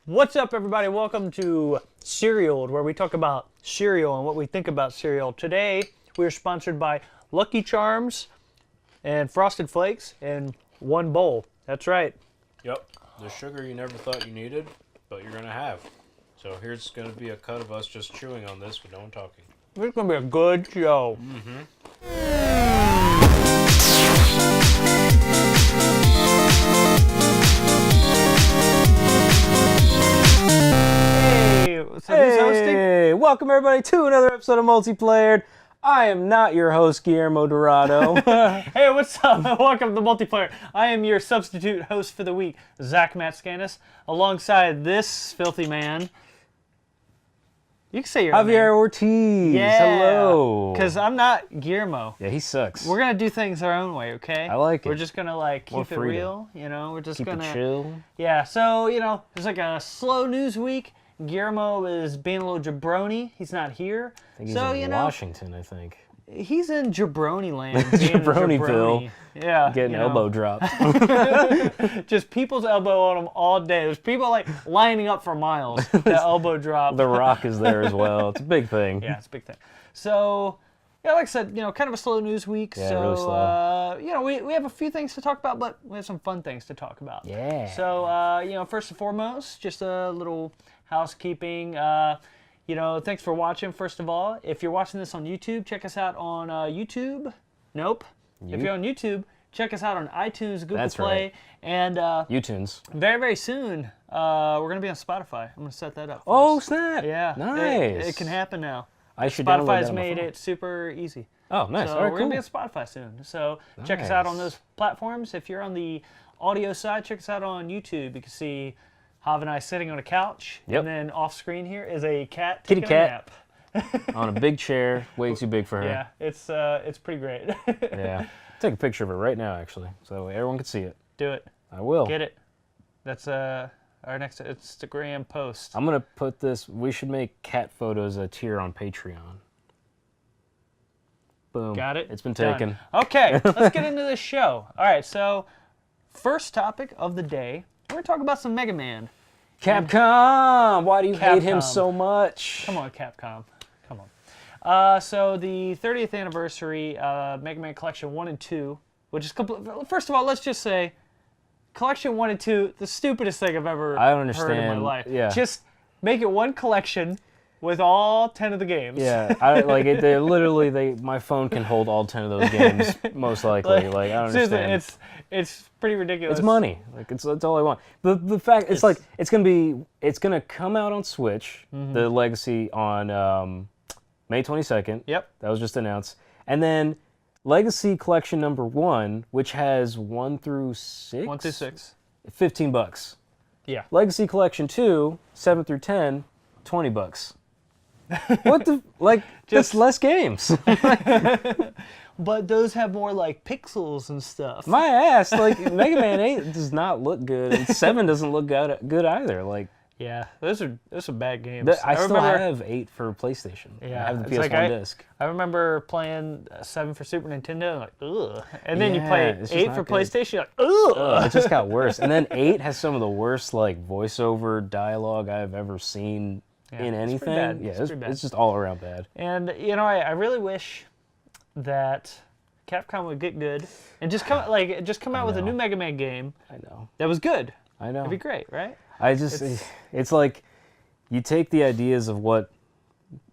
What's up, everybody? Welcome to Cereal, where we talk about cereal and what we think about cereal. Today, we are sponsored by Lucky Charms and Frosted Flakes in one bowl. That's right. Yep, the sugar you never thought you needed, but you're going to have. So here's going to be a cut of us just chewing on this with no one talking. It's going to be a good show. Hey, welcome everybody to another episode of Multiplayer. I am not your host, Guillermo Dorado. Hey, what's up? Welcome to Multiplayer. I am your substitute host for the week, Zach Matscanis, alongside this filthy man. You can say your Javier name. Ortiz. Yeah. Hello. Because I'm not Guillermo. Yeah, he sucks. We're going to do things our own way, okay? I like it. We're just going to, like, More keep it freedom. real, you know? We're just Keep going it to... chill. Yeah, so, you know, it's like a slow news week. Guillermo is being a little jabroni. He's not here. I think he's so, in you know, Washington, I think. he's in jabroni land. being a Jabroniville. Yeah. Getting you know. elbow dropped. Just people's elbow on him all day. There's people, like, lining up for miles to elbow drop. The Rock is there as well. It's a big thing. Yeah, it's a big thing. So, yeah, like I said, you know, kind of a slow news week. Yeah, so, really slow. You know, we have a few things to talk about, but we have some fun things to talk about. Yeah. So, you know, first and foremost, just a little housekeeping. You know, thanks for watching, first of all. If you're watching this on YouTube, check us out on YouTube. Nope. If you're on YouTube, check us out on iTunes, Google That's Play, right. and YouTunes. very, very soon, we're going to be on Spotify. I'm going to set that up. for Oh, us. snap. Yeah. Nice. It can happen now. I should download that Spotify's on my made phone. it super easy. Oh, nice. So All right, we're cool. going to be on Spotify soon. So check us out on Nice. those platforms. If you're on the audio side, check us out on YouTube. You can see Hav and I sitting on a couch. Yep. And then off screen here is a cat Kitty taking a cat. nap. On a big chair, way too big for her. Yeah, it's pretty great. Yeah. Take a picture of it right now, actually, so that way everyone can see it. Do it. I will. Get it. That's our next Instagram post. I'm gonna put this. We should make cat photos a tier on Patreon. Boom. Got it? It's been Done. taken. Okay, let's get into this show. All right, so first topic of the day, we're going to talk about some Mega Man. Capcom. Why do you hate him Capcom. so much? Come on, Capcom. Come on. So the 30th anniversary Mega Man Collection 1 and 2, which is first of all, let's just say, Collection 1 and 2, the stupidest thing I've ever I don't heard in my understand. life. Yeah. Just make it one collection with all 10 of the games. Yeah, my phone can hold all 10 of those games, most likely. Like, I don't seriously, understand. it's pretty ridiculous. It's money. Like, it's all I want. The fact it's like it's gonna come out on Switch, the Legacy on May 22nd. Yep. That was just announced. And then Legacy Collection number 1, which has 1 through 6. 1 through 6. $15. Yeah. Legacy Collection 2, 7 through 10, $20. What the just less games. But those have more like pixels and stuff. My ass, like Mega Man 8 does not look good, and 7 doesn't look good either. Like, Yeah, those are bad games. I still remember, have 8 for PlayStation. Yeah, I have the it's PS1 like disc. I remember playing 7 for Super Nintendo, like ugh, and then you Yeah, play it's just 8 not for good. PlayStation, you're like ugh. It just got worse. And then 8 has some of the worst like voiceover dialogue I've ever seen in it's pretty anything. bad. Yeah, It's pretty bad. it's just all around bad. And you know, I really wish that Capcom would get good and just come out with a new Mega Man game I know. that was good. I know. It'd be great, right? It's like you take the ideas of what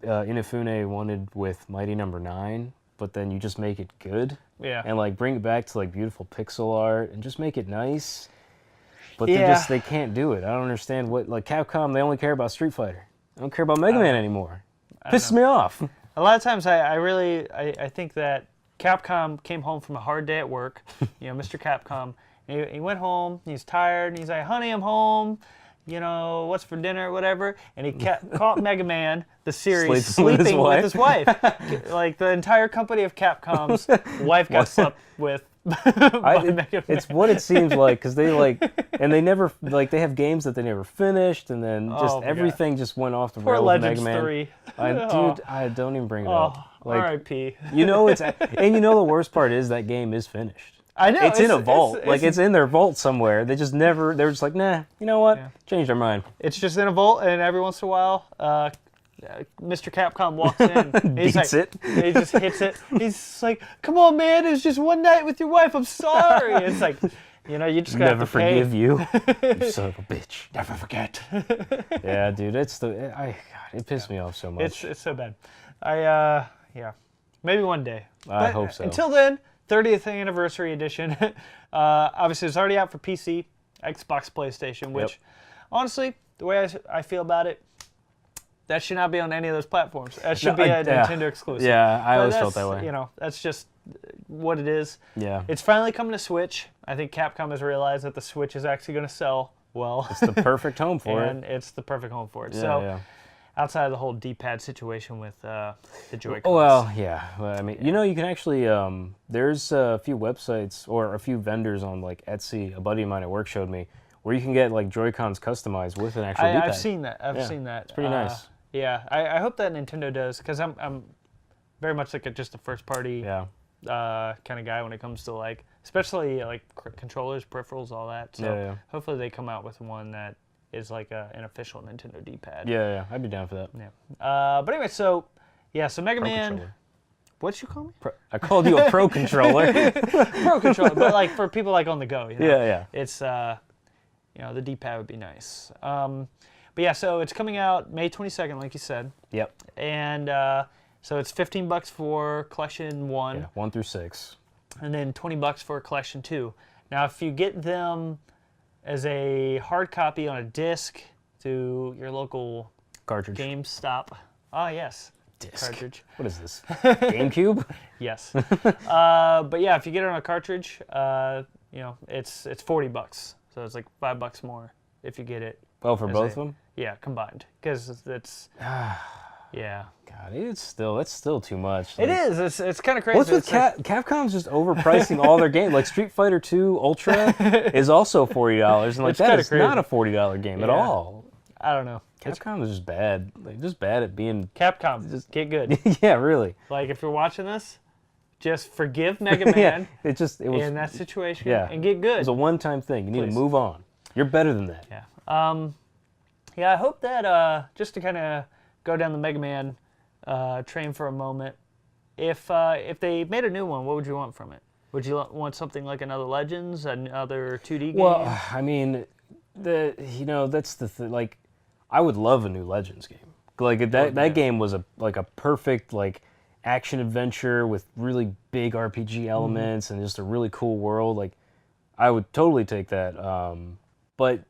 Inafune wanted with Mighty Number 9, but then you just make it good. Yeah. And like bring it back to like beautiful pixel art and just make it nice. But Yeah. they can't do it. I don't understand what, like Capcom, they only care about Street Fighter. They don't care about Mega Man anymore. Pisses me off. A lot of times I think that Capcom came home from a hard day at work. You know, Mr. Capcom, he went home, he's tired, and he's like, honey, I'm home. You know, what's for dinner, whatever. And he caught Mega Man, the series, sleeping with his wife. Like, the entire company of Capcom's wife got slept with by Mega Man. It's what it seems like, because they they never, they have games that they never finished, and then just Oh, my everything just went off the Poor rails with Legends Mega Man. 3. Dude, I don't even bring it up. Like, R.I.P. you know, and you know the worst part is that game is finished. I know it's in a vault. It's in their vault somewhere. They just never. They're just like, nah. You know what? Yeah. Changed their mind. It's just in a vault, and every once in a while, Mr. Capcom walks in. And he's Beats like, it. He just hits it. He's like, "Come on, man! It was just one night with your wife. I'm sorry." It's like, you just gotta Never have to pay. forgive you. You son of a bitch. Never forget. Yeah, dude. God, it pissed me off so much. It's so bad. Yeah, maybe one day. I hope so. Until then, 30th anniversary edition. Obviously, it's already out for PC, Xbox, PlayStation. Which, honestly, the way I feel about it, that should not be on any of those platforms. That should be a Nintendo exclusive. Yeah, I But always felt that way. That's just what it is. Yeah. It's finally coming to Switch. I think Capcom has realized that the Switch is actually going to sell well. It's the perfect home for and it's the perfect home for it. Yeah, so, yeah. outside of the whole D-pad situation with the Joy-Cons. Well, yeah. I mean, you can actually, there's a few websites or a few vendors on like Etsy. A buddy of mine at work showed me where you can get like Joy-Cons customized with an actual D-pad. I've seen that. I've seen that. It's pretty nice. Yeah, I hope that Nintendo does, because I'm very much like just a first party kind of guy when it comes to like, especially like controllers, peripherals, all that. So hopefully they come out with one that is like an official Nintendo D-pad. Yeah, I'd be down for that. Yeah. But anyway, so Mega Man. Controller. What'd you call me? I called you a pro controller. Pro controller, but like for people like on the go. Yeah. It's the D-pad would be nice. But yeah, so it's coming out May 22nd, like you said. Yep. And so it's $15 for Collection 1. Yeah, 1 through 6. And then $20 for Collection 2. Now, if you get them as a hard copy on a disc to your local Cartridge. GameStop. Ah, yes. Disc. Cartridge. What is this? GameCube? Yes. But yeah, if you get it on a cartridge, it's $40. So it's like $5 more if you get it. Oh, for both of them? Yeah, combined. Because it's, yeah. God, that's still too much. It is. It's kind of crazy. What's with Capcom's just overpricing all their games? Like Street Fighter 2 Ultra is also $40, and like that is crazy. not a $40 game at all. I don't know. Capcom is just bad. Like just bad at being. Capcom, just get good. Yeah, really. Like if you're watching this, just forgive Mega Man. It was in that situation. And get good. It was a one-time thing. You need to move on. You're better than that. Yeah. I hope that just to kind of go down the Mega Man train for a moment, if they made a new one, what would you want from it? Would you want something like another Legends, another 2D game? Well, I mean, that's the thing. Like, I would love a new Legends game. Like that game was a perfect like action adventure with really big RPG elements and just a really cool world. Like, I would totally take that. But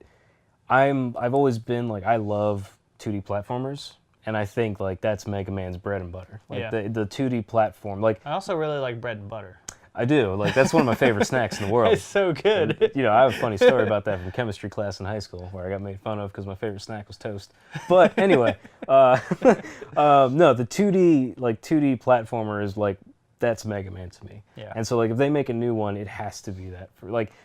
I've always been like, I love 2D platformers, and I think like that's Mega Man's bread and butter. Like the 2D platform. Like I also really like bread and butter. I do. Like that's one of my favorite snacks in the world. It's so good. And, I have a funny story about that from chemistry class in high school where I got made fun of because my favorite snack was toast. But anyway, no, the 2D platformer is like, that's Mega Man to me. Yeah. And so like if they make a new one, it has to be that.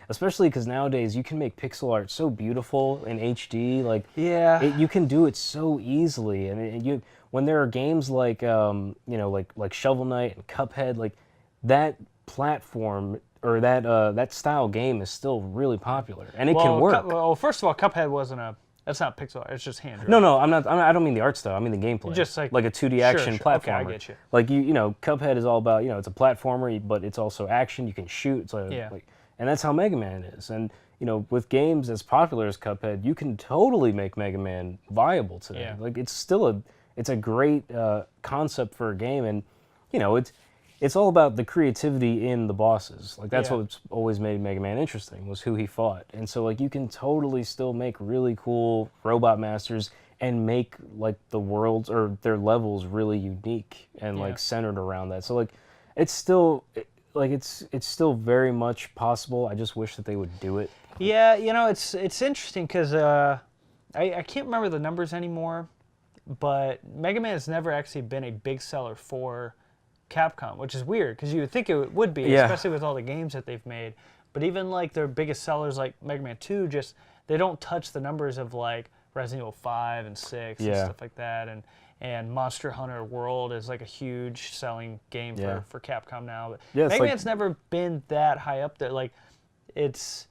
Especially because nowadays you can make pixel art so beautiful in HD. Like you can do it so easily. And when there are games like like Shovel Knight and Cuphead, like that platform or that style game is still really popular and it can work. Well, first of all, Cuphead that's not pixel art. It's just hand drawn. No, I don't mean the art style. I mean the gameplay. Just like a 2D action platformer. Okay, I get you. Like Cuphead is all about it's a platformer, but it's also action. You can shoot. It's and that's how Mega Man is. And with games as popular as Cuphead, you can totally make Mega Man viable today. Yeah. Like it's still a great concept for a game, and it's all about the creativity in the bosses. Like that's what's always made Mega Man interesting, was who he fought. And so like you can totally still make really cool robot masters and make like the worlds or their levels really unique and like centered around that. So like it's still it's still very much possible. I just wish that they would do it. Yeah, it's interesting because I can't remember the numbers anymore, but Mega Man has never actually been a big seller for Capcom, which is weird because you would think it would be, especially with all the games that they've made. But even like their biggest sellers like Mega Man 2, they don't touch the numbers of like Resident Evil 5 and 6 and Yeah. stuff like that, and Monster Hunter World is like a huge selling game Yeah. for Capcom now. But Yeah, it's Mega like- Man's never been that high up there. Like, it's,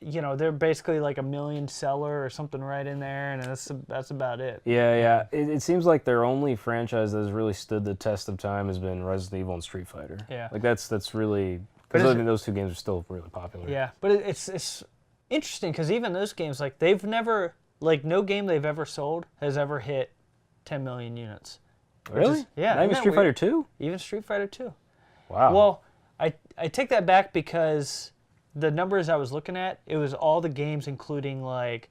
you know, they're basically like a million seller or something right in there, and that's about it. Yeah. It seems like their only franchise that has really stood the test of time has been Resident Evil and Street Fighter. Yeah. Like that's really, But because I is mean, those two games are still really popular. Yeah, but it's interesting because even those games, like they've never, like no game they've ever sold has ever hit 10 million units. Really? Yeah. Not even isn't that Street Fighter weird? 2? Even Street Fighter 2. Wow. Well, I take that back because the numbers I was looking at, it was all the games including like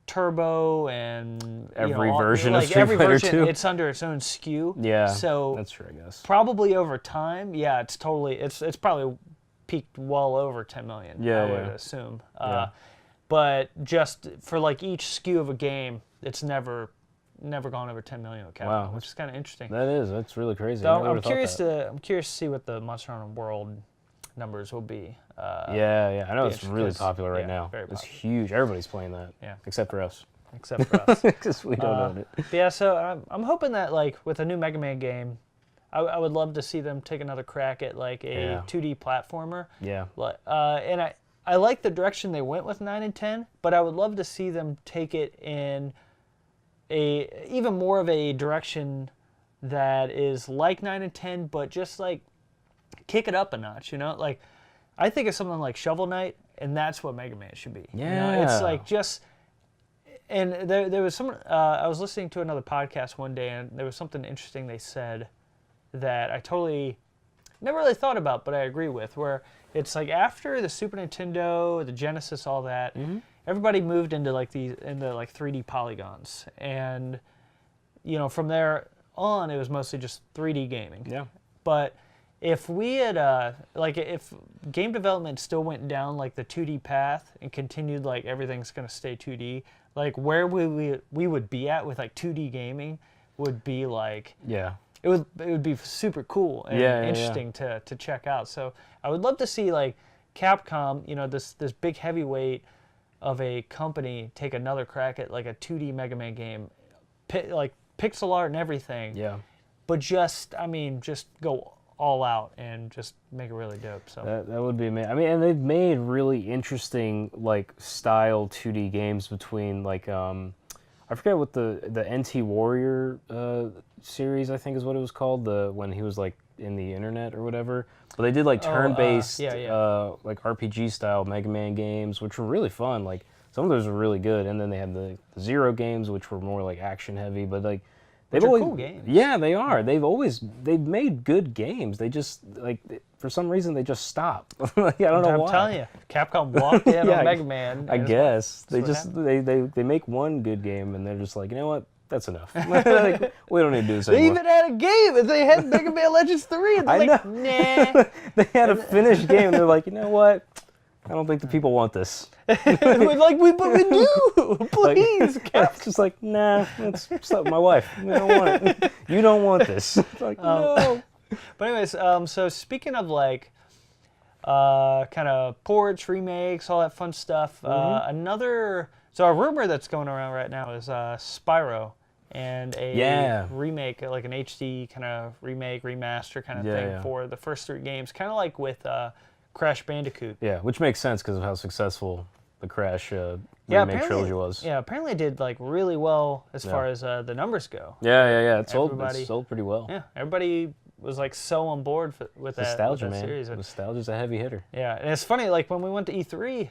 Turbo and Every all- version of like Street every Fighter version, 2. it's under its own SKU. Yeah. So that's true, I guess. probably over time, yeah, it's probably peaked well over 10 million. Yeah, I would yeah. assume. Yeah. But just for like each SKU of a game, it's never gone over 10 million with Capcom, Wow. which is kind of interesting. That's really crazy. So I never I'm would've thought curious that. I'm curious to see what the Monster Hunter World numbers will be. Yeah. I know it's interesting, really 'cause- popular right yeah, now. very It's popular. huge. Everybody's playing that. Yeah. Except for us. Except for us. Because we don't own it. But yeah, so I'm hoping that like with a new Mega Man game, I would love to see them take another crack at like a Yeah. 2D platformer. Yeah. And I like the direction they went with 9 and 10, but I would love to see them take it in even more of a direction that is like 9 and 10, but just like kick it up a notch, you know? Like, I think of something like Shovel Knight, and that's what Mega Man should be. You know? It's Yeah. like just... And there was some... I was listening to another podcast one day, and there was something interesting they said that I totally never really thought about, but I agree with, where it's like after the Super Nintendo, the Genesis, all that, everybody moved into like 3D polygons, and you know from there on it was mostly just 3D gaming. Yeah. But if we had if game development still went down like the 2D path and continued like everything's gonna stay 2D, like where we would be at with like 2D gaming would be like Yeah. it would be super cool and Yeah, yeah, interesting to check out. So I would love to see like Capcom, you know, this big heavyweight of a company take another crack at like a 2D Mega Man game, like pixel art and everything. Yeah. But just go all out and just make it really dope. So That would be amazing. I mean, and they've made really interesting like style 2D games between like I forget what the NT Warrior series I think is what it was called, when he was like in the internet or whatever. But they did like turn-based like RPG style Mega Man games, which were really fun. Like some of those were really good, and then they had the Zero games, which were more like action heavy, but like they've Which are always cool games. Yeah, they are. They've made good games. They just like for some reason they just stop. Like, I don't know I'm why. telling you, Capcom walked in Yeah, on Mega Man. I and it's guess they what just happened. they make one good game and they're just like, you know what, that's enough. Like, we don't need to do this They anymore. even had a game, and they had Mega Man Legends 3, and they're I like, know. nah. They had a finished game and they're like, you know what, I don't think the people want this. We're like, but we do. Like, Please, Cap. it's just like, nah, let's stop with my wife. We don't want it. You don't want this. It's like, no. But anyways, so speaking of like kind of ports, remakes, all that fun stuff, so a rumor that's going around right now is Spyro and a remake, like an HD kind of remake, remaster kind of thing for the first 3 games, kind of like with Crash Bandicoot. Yeah, which makes sense because of how successful the Crash remake trilogy was. Yeah, apparently it did like really well as far as the numbers go. Yeah. It sold pretty well. Yeah, everybody was like so on board with Nostalgia, that man. series. Nostalgia's a heavy hitter. Yeah, and it's funny, like when we went to E3,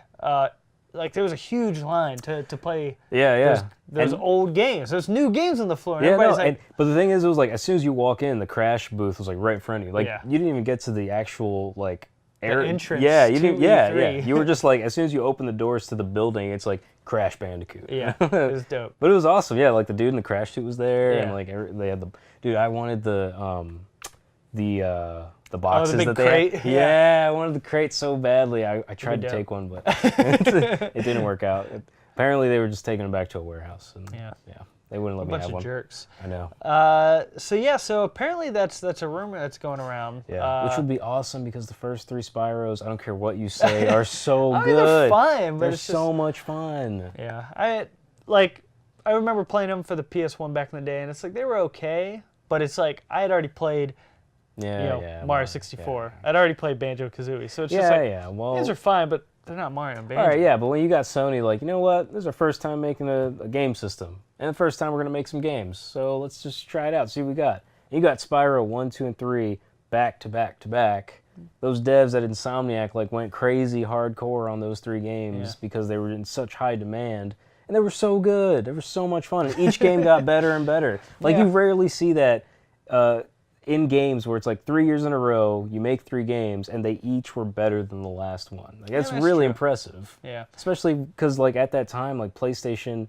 like there was a huge line to play those old games. There's new games on the floor. And everybody's like, but the thing is, it was like as soon as you walk in, the Crash booth was like right in front of you. Like you didn't even get to the actual like entrance. Yeah, you didn't. to Yeah, E3. yeah. You were just like as soon as you open the doors to the building, it's like Crash Bandicoot. Yeah, it was dope. But it was awesome. Yeah, like the dude in the Crash suit was there, Yeah. and like they had the dude. I wanted the boxes big that they crate? had. Yeah, I wanted the crate so badly. I tried to dope. take one, but it didn't work out. Apparently, they were just taking them back to a warehouse. And, Yeah. They wouldn't let me bunch have of one. jerks. I know. So apparently that's a rumor that's going around. Yeah, which would be awesome because the first 3 Spyros, I don't care what you say, are so I mean, good. they're fine, but they're it's so much fun. Yeah, I remember playing them for the PS1 back in the day, and it's like they were okay, but it's like I had already played, Mario 64. Yeah. I'd already played Banjo-Kazooie, so it's just like Well, these are fine, but they're not Mario and Banjo. all right, yeah, but when you got Sony, like, you know what? This is our first time making a game system, and the first time we're gonna make some games. So let's just try it out, see what we got. You got Spyro 1, 2, and 3 back to back to back. Those devs at Insomniac like went crazy hardcore on those 3 games because they were in such high demand. And they were so good. They were so much fun. And each game got better and better. Like, you rarely see that in games where it's like 3 years in a row, you make 3 games, and they each were better than the last one. Like, that's really impressive. Yeah. Especially because, like, at that time, like, PlayStation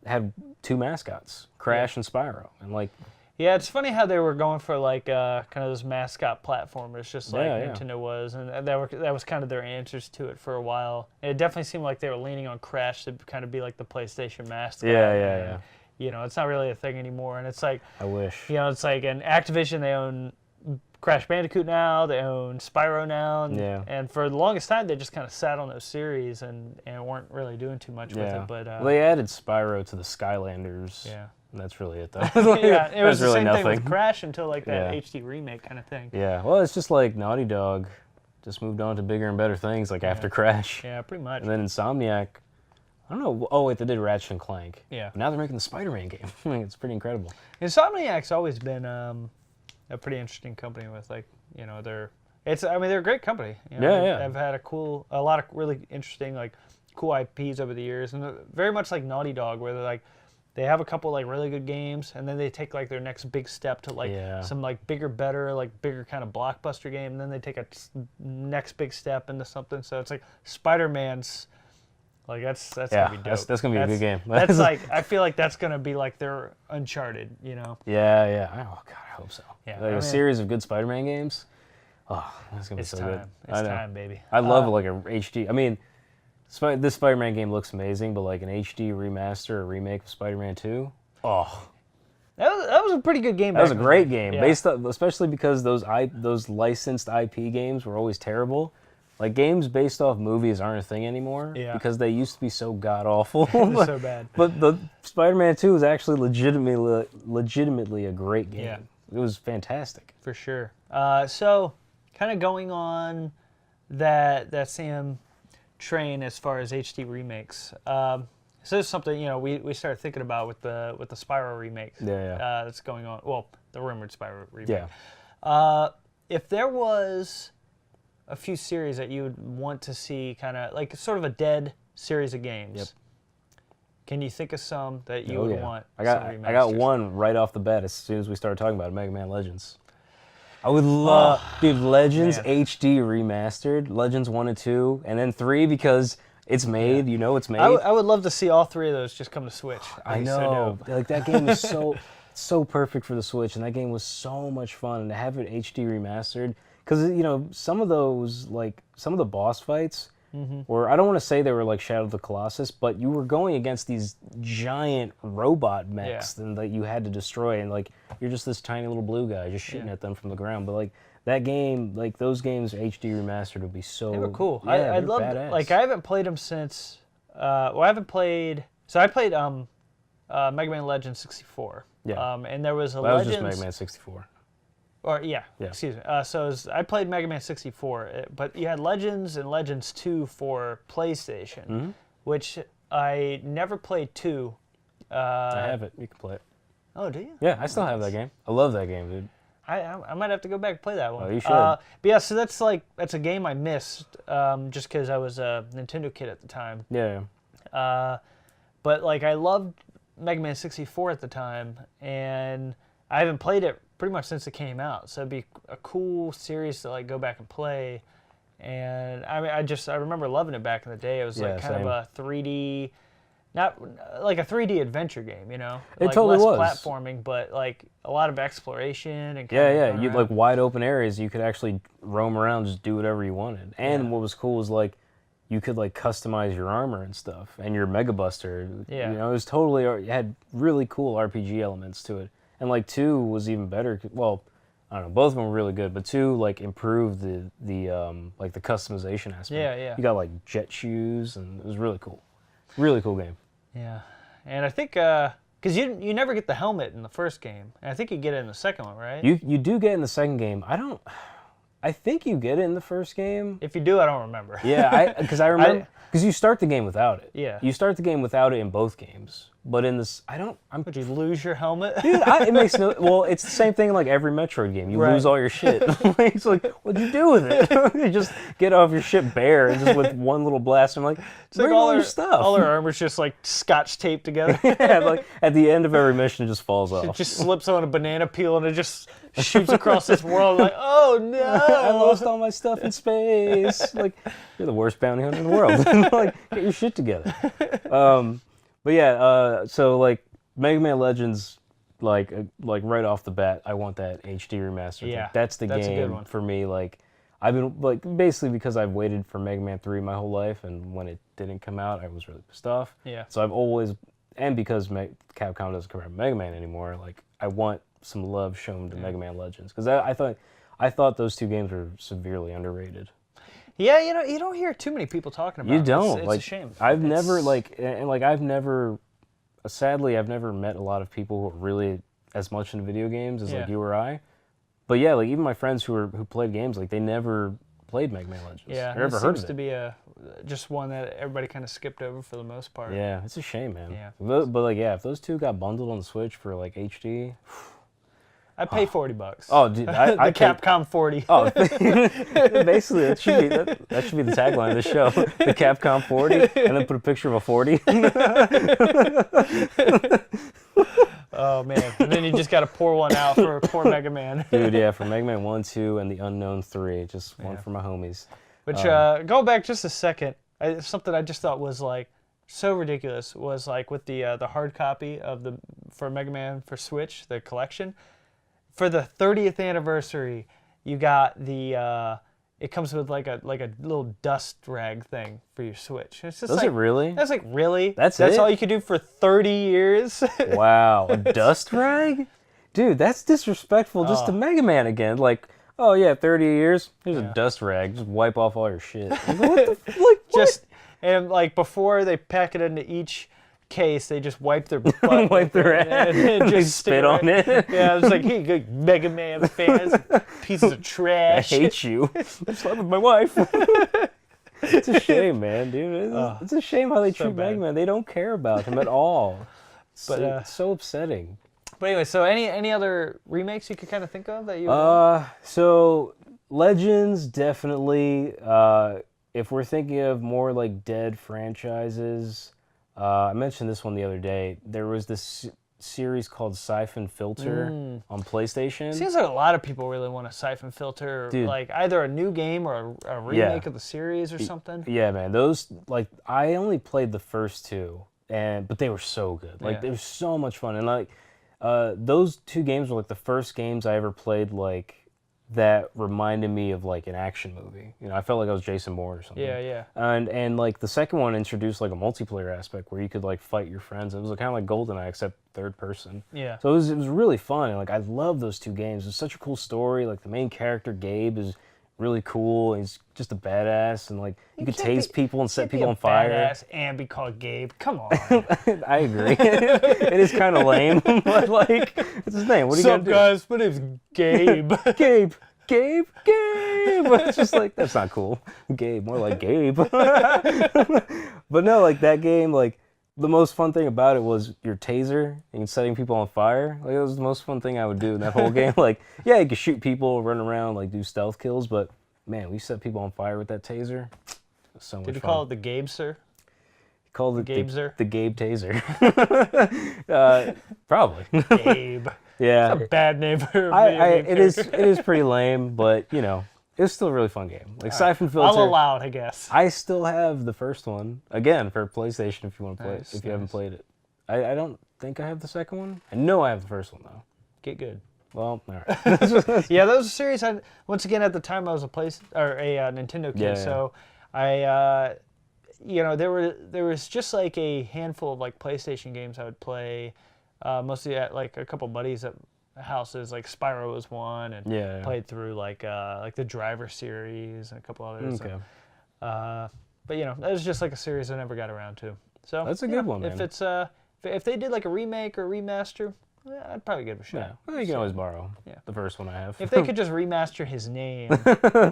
had 2 mascots, Crash and Spyro. And, like... Yeah, it's funny how they were going for like kind of those mascot platformers, just like Yeah, Nintendo was, and that was kind of their answers to it for a while. And it definitely seemed like they were leaning on Crash to kind of be like the PlayStation mascot. Yeah. You know, it's not really a thing anymore, and it's like I wish. You know, it's like in Activision they own Crash Bandicoot now, they own Spyro now, and for the longest time they just kind of sat on those series and weren't really doing too much with it. But well, they added Spyro to the Skylanders. Yeah. And that's really it, though. Yeah, it was the really same nothing. thing with Crash until like that HD remake kind of thing. Yeah, well, it's just like Naughty Dog just moved on to bigger and better things, like after Crash. Yeah, pretty much. And then Insomniac, I don't know. Oh wait, they did Ratchet and Clank. Yeah. But now they're making the Spider-Man game. It's pretty incredible. Insomniac's always been a pretty interesting company with they're a great company. You know, they've had a lot of really interesting cool IPs over the years, and very much like Naughty Dog, where they're like. They have a couple really good games, and then they take their next big step to some bigger, better, bigger kind of blockbuster game, and then they take a next big step into something. So it's like Spider-Man's, that's gonna be dope. That's gonna be a good game. That's I feel like that's gonna be their Uncharted, you know? Yeah. Oh God, I hope so. Yeah, a series of good Spider-Man games. Oh, that's gonna be so good. It's time, baby. I love a HD. I mean. This Spider-Man game looks amazing, but an HD remaster or remake of Spider-Man 2, that was a pretty good game. That was a great game, especially because those licensed IP games were always terrible. Like games based off movies aren't a thing anymore because they used to be so god awful. So bad. But the Spider-Man 2 was actually legitimately a great game. Yeah. It was fantastic. For sure. So, kind of going on that same train as far as HD remakes. So this is something we started thinking about with the Spyro remakes. That's going on. Well, the rumored Spyro remake. Yeah. If there was a few series that you would want to see, kind of sort of a dead series of games. Can you think of some that you would want? I got one right off the bat as soon as we started talking about it, Mega Man Legends. I would love, dude, Legends HD remastered, Legends 1 and 2, and then 3 because it's made, it's made. I would love to see all 3 of those just come to Switch. I know. So that game is so perfect for the Switch, and that game was so much fun. And to have it HD remastered, because, some of those, some of the boss fights, were, I don't want to say they were Shadow of the Colossus, but you were going against these giant robot mechs that you had to destroy, and you're just this tiny little blue guy just shooting at them from the ground. But that game, those games HD remastered would be so. They were cool. Yeah, I'd love. I haven't played them since. I haven't played. So I played Mega Man Legends 64. Yeah. And there was a Legends. Legends. That was just Mega Man 64. Or excuse me. I played Mega Man 64, but you had Legends and Legends 2 for PlayStation, which I never played 2. I have it. You can play it. Oh, do you? Yeah, I still have that game. I love that game, dude. I might have to go back and play that one. Oh, you should. But yeah, so that's a game I missed just because I was a Nintendo kid at the time. Yeah. But I loved Mega Man 64 at the time, and I haven't played it pretty much since it came out. So it'd be a cool series to go back and play. And I mean, I remember loving it back in the day. It was kind of a 3D, not like a 3D adventure game, It totally less was. platforming, but a lot of exploration and you wide open areas. You could actually roam around, just do whatever you wanted. And what was cool was you could like customize your armor and stuff, and your Mega Buster. Yeah. You know, it was totally, it had really cool RPG elements to it. And like 2 was even better. Well, I don't know, both of them were really good, but 2 like improved the like the customization aspect. Yeah, yeah. You got like jet shoes, and it was really cool. Really cool game. Yeah, and I think because you never get the helmet in the first game, and I think you get it in the second one, right? You do get it in the second game. I think you get it in the first game. If you do, I don't remember. Yeah, because I remember because you start the game without it. Yeah. You start the game without it in both games, but in this, Would you lose your helmet? Dude, it makes no. Well, it's the same thing in like every Metroid game. You Right. lose all your shit. It's like, what'd you do with it? You just get off your shit bare and just with one little blast. I'm like, It's like bring all your stuff. all their armor's just like scotch taped together. Yeah, like at the end of every mission, it just falls It off. just slips on a banana peel and it just shoots across this world. Like, oh no! I lost all my stuff in space. Like, you're the worst bounty hunter in the world. Like, get your shit together. But yeah, so like Mega Man Legends, like right off the bat, I want that HD remaster. Yeah, Like, that's the that's a good game one. for me. Like, I've been like basically because I've waited for Mega Man 3 my whole life, and when it didn't come out, I was really pissed off. Yeah. So I've always, and because Capcom doesn't come out with Mega Man anymore, like I want some love shown to Mega Man Legends, because I thought those two games were severely underrated. Yeah, you don't hear too many people talking about it. You don't. It's like, a shame. I've never I've never, sadly, I've never met a lot of people who are really as much into video games as like you or I. But yeah, like even my friends who played games, like they never played Mega Man Legends. Yeah, or ever it heard seems of to it. be just one that everybody kind of skipped over for the most part. Yeah, it's a shame, man. Yeah. But like, yeah, if those two got bundled on the Switch for like HD. I pay $40. Oh, dude, the I Capcom 40. Oh, basically, that should be the tagline of the show: the Capcom 40, and then put a picture of a 40. Oh man! And then you just got to pour one out for poor Mega Man. Dude, yeah, for Mega Man 1, 2, and the Unknown 3, just one for my homies. Which go back just a second. Something I just thought was like so ridiculous was like with the hard copy of for Mega Man for Switch, the collection. For the 30th anniversary, you got it comes with like a little dust rag thing for your Switch. It's just Does it really? That's like, really? That's it? all You could do for 30 years? Wow, a dust rag? Dude, that's disrespectful just to Mega Man again. Like, oh yeah, 30 years, here's a dust rag. Just wipe off all your shit. Like, what what? Just, and like before they pack it into each case, they just wipe their butt Wipe their ass and they just spit on it. Yeah, it's like, here you go, Mega Man fans, pieces of I trash. hate you. I'm slept with my wife. It's a shame, man, dude. It's a shame how they treat bad. Mega Man. They don't care about him at all. But, It's so upsetting. But anyway, so any other remakes you could kind of think of that you? So Legends definitely. If we're thinking of more like dead franchises, I mentioned this one the other day. There was this series called Siphon Filter on PlayStation. Seems like a lot of people really want a Siphon Filter, Dude. like either a new game or a remake of the series or something. Yeah, man. Those, like, I only played the first two, but they were so good. Like, they were so much fun. And like, those two games were like the first games I ever played, like, that reminded me of like an action movie. You know, I felt like I was Jason Bourne or something. Yeah, yeah. And like the second one introduced like a multiplayer aspect where you could like fight your friends. It was kind of like GoldenEye except third person. Yeah. So it was really fun, and like I love those two games. It's such a cool story. Like the main character Gabe is really cool. He's just a badass, and like you could tase people and set people on fire. Badass and be called Gabe. Come on. I agree. It is kind of lame, but like it's his name. What are you gonna do? Guys? My name's Gabe. Gabe. It's just like, that's not cool. Gabe, more like Gabe. But no, like that game, like the most fun thing about it was your taser and setting people on fire. Like it was the most fun thing I would do in that whole game. Like, yeah, you could shoot people, run around, like do stealth kills, but man, we set people on fire with that taser. It was so much fun. Did you call it the Gabe, sir? Called it Gabeser? the Gabe taser. Probably. Gabe. Yeah. That's a bad name for a video game it is pretty lame, but you know, it was still a really fun game. Like Siphon Filter. I'll allow it, I guess. I still have the first one again for PlayStation if you want to play Nice, it. If you haven't played it, I don't think I have the second one. I know I have the first one though. Get good. Well, all right. Yeah, those series. Once again, at the time I was a Nintendo kid, Yeah, yeah. so I there was just like a handful of like PlayStation games I would play, mostly at like a couple buddies at houses. Like Spyro was one, and played through like the Driver series and a couple others. Okay. But that was just like a series I never got around to. So That's a good one, man. If it's if they did like a remake or remaster, I'd probably give it a shot. Yeah, well, you can always borrow the first one I have. If they could just remaster his name,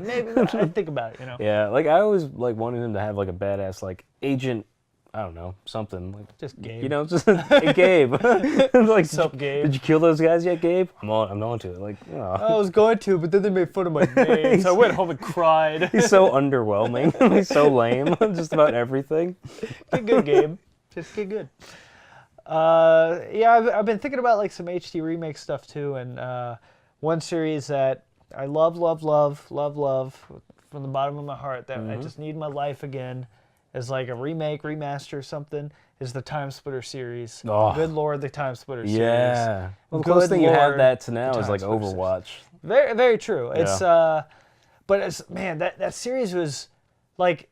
maybe I'd think about it. Yeah, like I always like wanted him to have like a badass like agent. I don't know, something like just Gabe. Just hey, Gabe. Like, What's up, Gabe? Did you kill those guys yet, Gabe? I'm on to it. Like, I was going to, but then they made fun of my name, so I went home and cried. He's so underwhelming. He's so lame. Just about everything. Get good, Gabe. Just get good. I've been thinking about like some HD remake stuff too, and one series that I love from the bottom of my heart that I just need in my life again is like a remake, remaster, something. Is the Time Splitter series? Oh. Good Lord, the Time Splitter series. Yeah. Well, the closest thing you have that to now is like Overwatch. Very, very true. It's but it's that series was like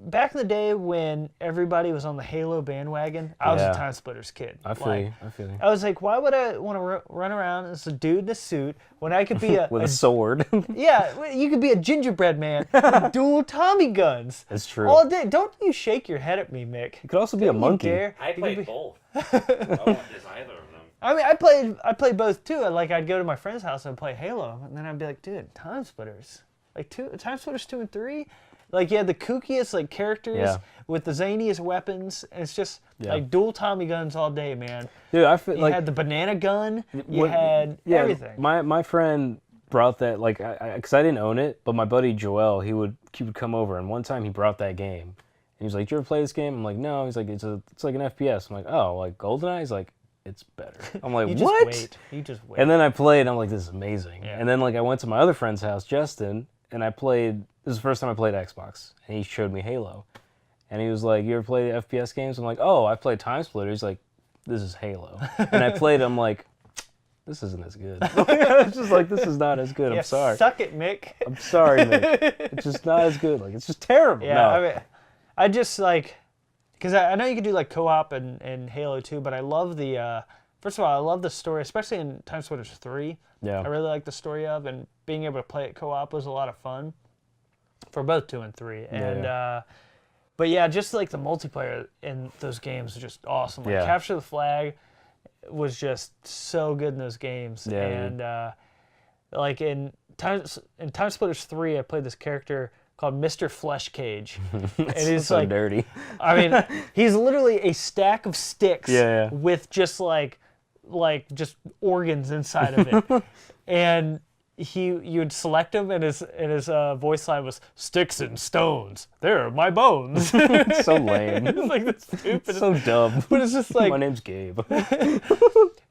back in the day when everybody was on the Halo bandwagon. I was a Time Splitters kid. I feel you. I was like, why would I want to run around as a dude in a suit when I could be with a sword? Yeah, you could be a gingerbread man with dual Tommy guns. That's true. All day. Don't you shake your head at me, Mick. You could also be a monkey. I played both. I don't want this either of them. I mean, I played both too. Like I'd go to my friend's house and play Halo, and then I'd be like, dude, Time Splitters, Time Splitters 2 and 3. Like you had the kookiest like characters with the zaniest weapons, and it's just like dual Tommy guns all day, man. Dude, I feel you had the banana gun. You had everything. My friend brought that because I didn't own it, but my buddy Joel he would come over, and one time he brought that game, and he was like, "Did you ever play this game?" I'm like, "No." He's like, "It's like an FPS." I'm like, "Oh, like GoldenEye?" He's like, "It's better." I'm like, "What?" You just wait. And then I played, and I'm like, "This is amazing." Yeah. And then like I went to my other friend's house, Justin, and I played. This is the first time I played Xbox, and he showed me Halo. And he was like, "You ever play the FPS games?" I'm like, "Oh, I played Time Splitter." He's like, "This is Halo." And I played it, I'm like, this isn't as good. It's just like, this is not as good. I'm sorry. Suck it, Mick. I'm sorry, Mick. It's just not as good. Like, it's just terrible. Yeah, no. I mean, I just like, because I know you can do like co-op and Halo 2, but I love first of all, I love the story, especially in Time Splitters 3. Yeah. I really like the story of, and being able to play it co-op was a lot of fun for both 2 and 3. And, but yeah, just like the multiplayer in those games is just awesome. Like Capture the Flag was just so good in those games. Yeah, and like in Time Splitters 3, I played this character called Mr. Flesh Cage. And he's so like dirty. I mean, he's literally a stack of sticks with just like just organs inside of it. And you would select him, and his voice line was "Sticks and stones, there are my bones." It's so lame. It's like the stupid. So dumb. But it's just like, my name's Gabe.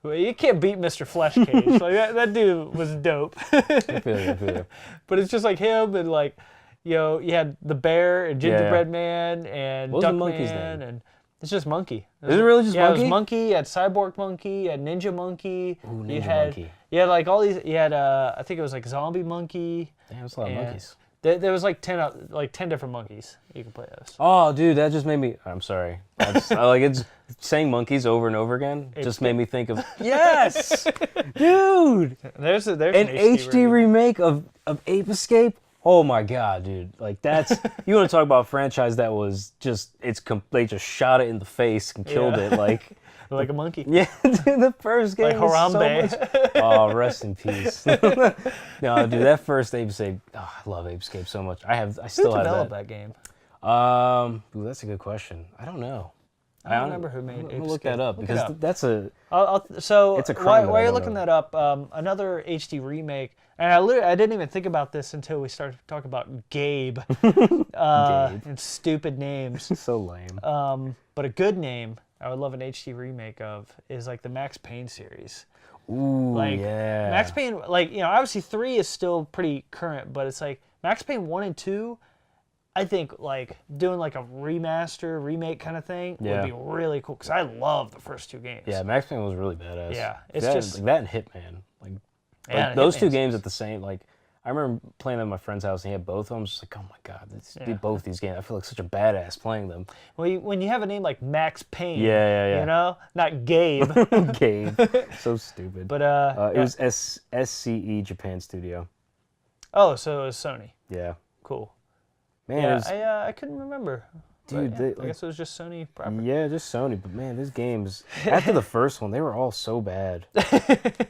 well, you can't beat Mr. Flesh Cage. Like that dude was dope. I feel you. But it's just like him, and like, you had the bear and Gingerbread Man and What was the Duck monkey's Man, name? and it's just Monkey. Is it really just Monkey? Yeah, it Monkey? was Monkey. You had Cyborg Monkey. You had Ninja Monkey. Ooh, you Ninja had, Monkey. You had like all these. You had I think it was like Zombie Monkey. Damn, that's a lot of monkeys. There was like 10 different monkeys you can play as. Oh, dude, that just made me. I'm sorry. It's saying monkeys over and over again. Just made me think of. Yes, dude. There's an HD remake of Ape Escape. Oh my god, dude! Like that's you want to talk about a franchise that was just they just shot it in the face and killed it like a monkey. Yeah, dude, the first game like was Harambe. so much. Oh, rest in peace. No, dude, that first Ape Escape. Oh, I love Ape Escape so much. I still have that. Who developed that game? Ooh, that's a good question. I don't know. I don't remember who made Ape Escape. I'm gonna look that up because that's a. So it's a crime while you're looking that up, another HD remake, and I didn't even think about this until we started to talk about Gabe, and stupid names. So lame. But a good name I would love an HD remake of is like the Max Payne series. Ooh, like, yeah. Max Payne, like, obviously 3 is still pretty current, but it's like Max Payne 1 and 2. I think like doing like a remake kind of thing would be really cool because I love the first 2 games. Yeah, Max Payne was really badass. Yeah, it's that, just like that and Hitman. Like those 2 games at the same. Like I remember playing them at my friend's house, and he had both of them. I was just like, oh my god, both these games. I feel like such a badass playing them. Well, when you have a name like Max Payne, Yeah. you know, not Gabe. Gabe, so stupid. But it was SCE Japan Studio. Oh, so it was Sony. Yeah. Cool. Man, yeah, I couldn't remember. Dude, But, I guess it was just Sony proper. Yeah, just Sony. But man, these games, after the first one, they were all so bad.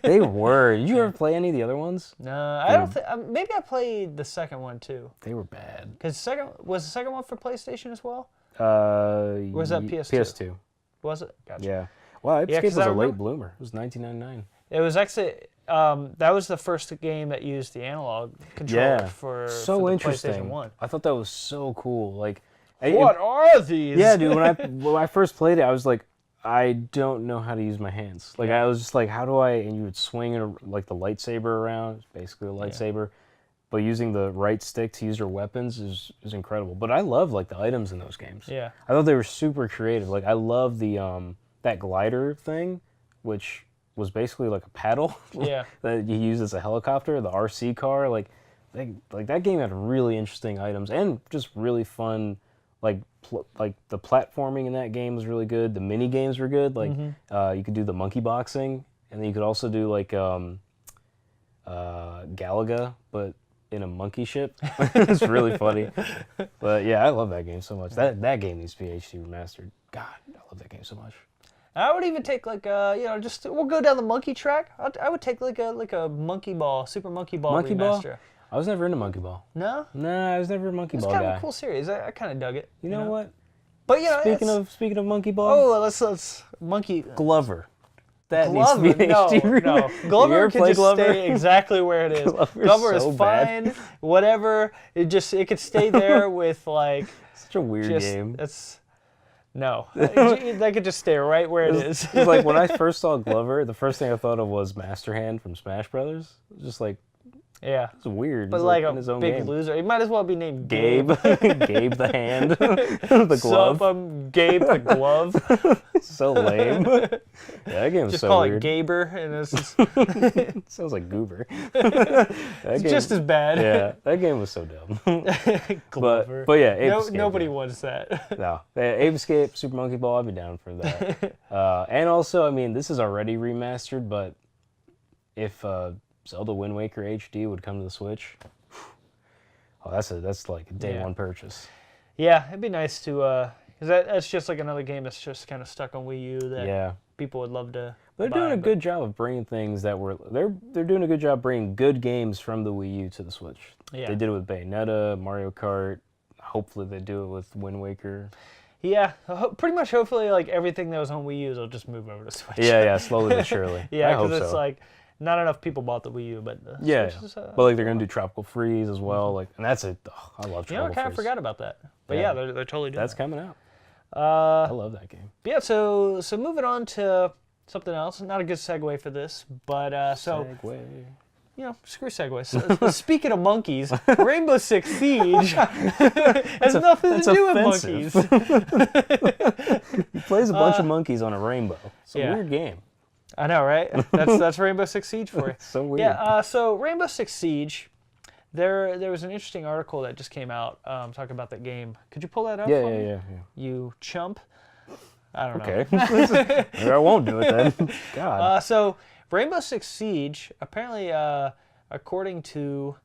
They were. Did you ever play any of the other ones? No, I don't think. Maybe I played the second one too. They were bad. Because was the second one for PlayStation as well? Was that PS2? PS2. Was it? Gotcha. Yeah. Wow, Escape 'cause was I a late remember- bloomer. It was 1999. It was actually that was the first game that used the analog controller for so the interesting. PlayStation 1. I thought that was so cool. Like, What are these? Yeah, dude. When I first played it, I was like, I don't know how to use my hands. Like, I was just like, how do I? And you would swing it like the lightsaber around. It's basically a lightsaber, but using the right stick to use your weapons is incredible. But I love like the items in those games. Yeah. I thought they were super creative. Like, I love the that glider thing, which was basically like a paddle. Yeah. That you use as a helicopter. The RC car. Like that game had really interesting items and just really fun. Like the platforming in that game was really good. The mini games were good. Like you could do the monkey boxing, and then you could also do like Galaga, but in a monkey ship. It's really funny. But yeah, I love that game so much. That game needs to be HD remastered. God, I love that game so much. I would even take like just we'll go down the monkey track. I would take like a monkey ball, Super Monkey Ball Monkey remaster. Ball? I was never into Monkey Ball. No? Nah, I was never a Monkey It's Ball kind guy. of a cool series. I kind of dug it. You know what? But yeah, Speaking of Monkey Ball, oh, let's monkey Glover. That Glover. needs to be No, HD no. remake. You Glover ever can play just Glover? stay exactly where it is. Glover's Glover is so bad. fine. Whatever. It could stay there with like Such a weird just game. no. They could just stay right where it is. It was like when I first saw Glover, the first thing I thought of was Master Hand from Smash Brothers. It was just like, Yeah. it's weird. But He's like in a his own big game. loser. He might as well be named Gabe. Gabe the hand. The glove. Sup, I'm Gabe the glove. So lame. Yeah, that game was Just so call weird. it Gaber, and it's just, Sounds like Goober. it's just as bad. Yeah, that game was so dumb. Glover. But yeah, Ape Escape. Nobody wants that. No, Ape Escape, Super Monkey Ball, I'd be down for that. And also, I mean, this is already remastered, but if Zelda Wind Waker HD would come to the Switch, oh, that's like a day one purchase. Yeah, it'd be nice to, because that's just like another game that's just kind of stuck on Wii U that people would love to. They're doing a good job of bringing things that were they're doing a good job bringing good games from the Wii U to the Switch. Yeah. They did it with Bayonetta, Mario Kart. Hopefully they do it with Wind Waker. Yeah, pretty much. Hopefully, like everything that was on Wii U will just move over to Switch. Yeah, slowly but surely. Yeah, I hope because it's so. like not enough people bought the Wii U, but the Yeah, Switch is, but like they're gonna do Tropical Freeze as well. Like, and that's it. Oh, I love Tropical You know, I kind of Freeze. forgot about that. But yeah, they're totally doing That's that. coming out. I love that game. Yeah, so moving on to something else. Not a good segue for this, but Segway. you know, screw segues. So, speaking of monkeys, Rainbow Six Siege has nothing to do with offensive. monkeys. He plays a bunch of monkeys on a rainbow. It's a yeah. weird game. I know, right? That's Rainbow Six Siege for you. So weird. Yeah. So Rainbow Six Siege. There was an interesting article that just came out talking about that game. Could you pull that up? Yeah, for yeah, me? yeah, You chump. I don't know. Okay. Maybe I won't do it then. God. So Rainbow Six Siege, apparently, according to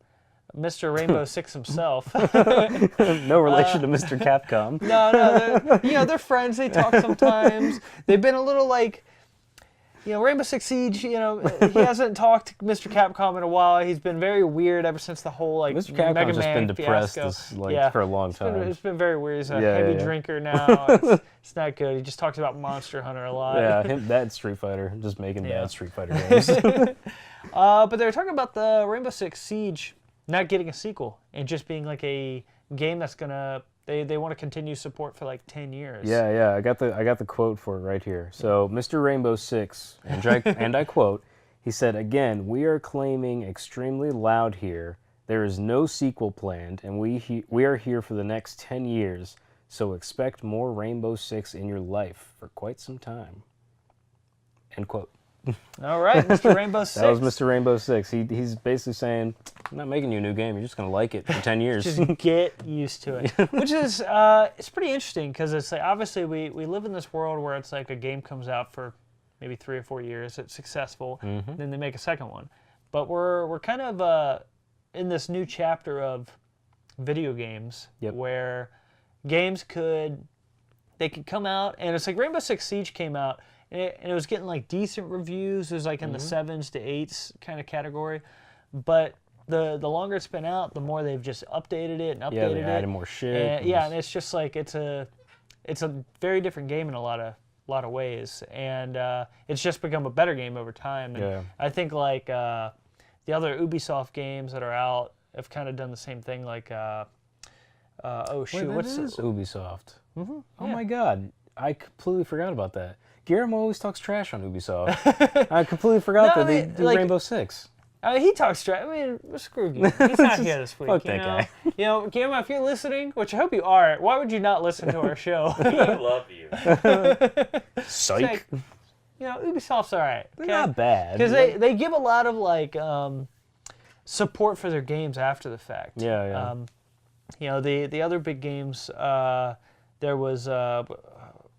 Mr. Rainbow Six himself. No relation to Mr. Capcom. No, they're friends. They talk sometimes. They've been a little like, Rainbow Six Siege. He hasn't talked to Mr. Capcom in a while. He's been very weird ever since the whole like Mr. Capcom's Mega just Man been depressed fiasco. for a long time. It's been very weird. He's a Yeah, heavy yeah. drinker now. It's not good. He just talks about Monster Hunter a lot. Yeah, that Street Fighter, just making Yeah. bad Street Fighter games. But they were talking about the Rainbow Six Siege not getting a sequel and just being like a game that's gonna they want to continue support for like 10 years. Yeah, I got the quote for it right here. So Mr. Rainbow Six, and I quote, he said, "Again, we are claiming extremely loud here. There is no sequel planned, and we are here for the next 10 years. So expect more Rainbow Six in your life for quite some time." End quote. All right, Mr. Rainbow Six. That was Mr. Rainbow Six. He's basically saying, I'm not making you a new game. You're just going to like it for 10 years. Just get used to it. Which is, it's pretty interesting because it's like, obviously we live in this world where it's like a game comes out for maybe 3 or 4 years, it's successful, then they make a second one. But we're kind of in this new chapter of video games where games could come out, and it's like Rainbow Six Siege came out, and it was getting like decent reviews. It was like in the 7s to 8s kind of category, but the longer it's been out, the more they've just updated it and updated they added more shit. And it's just like it's a very different game in a lot of ways, and it's just become a better game over time. And I think like the other Ubisoft games that are out have kind of done the same thing. Like what's Ubisoft? Oh my God, I completely forgot about that. Guillermo always talks trash on Ubisoft. I completely forgot that they do like, Rainbow Six. He talks trash. I mean, screw you. He's not here this week. Fuck that guy. You know, Guillermo, if you're listening, which I hope you are, why would you not listen to our show? I love you. Psych. Like, you know, Ubisoft's all right. They're not bad. Because they give a lot of like support for their games after the fact. Yeah. You know, the other big games, there was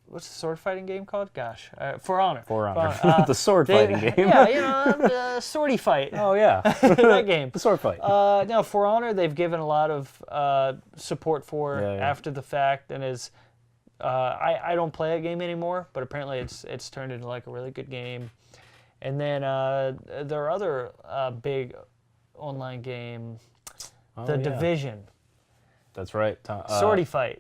what's the sword fighting game called? Gosh, For Honor. For Honor. The sword fighting game. Yeah, you know, swordy fight. Oh yeah, that game. The sword fight. Now, For Honor, they've given a lot of support for after the fact, and is I don't play that game anymore, but apparently it's turned into like a really good game. And then there are other big online game, The Division. That's right. Swordy fight.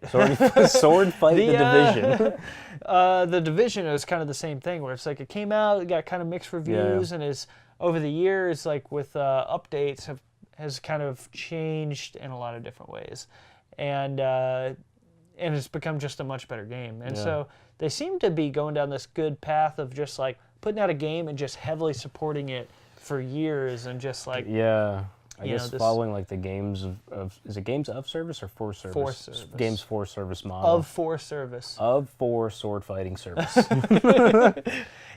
Sword fight. The Division. The Division is kind of the same thing, where it's like it came out, it got kind of mixed reviews, and is over the years, like with updates, has kind of changed in a lot of different ways, and it's become just a much better game. And so they seem to be going down this good path of just like putting out a game and just heavily supporting it for years, and just like I guess following like the games of is it games of service or for service? For service. Games for service model. Of for service. Of for sword fighting service.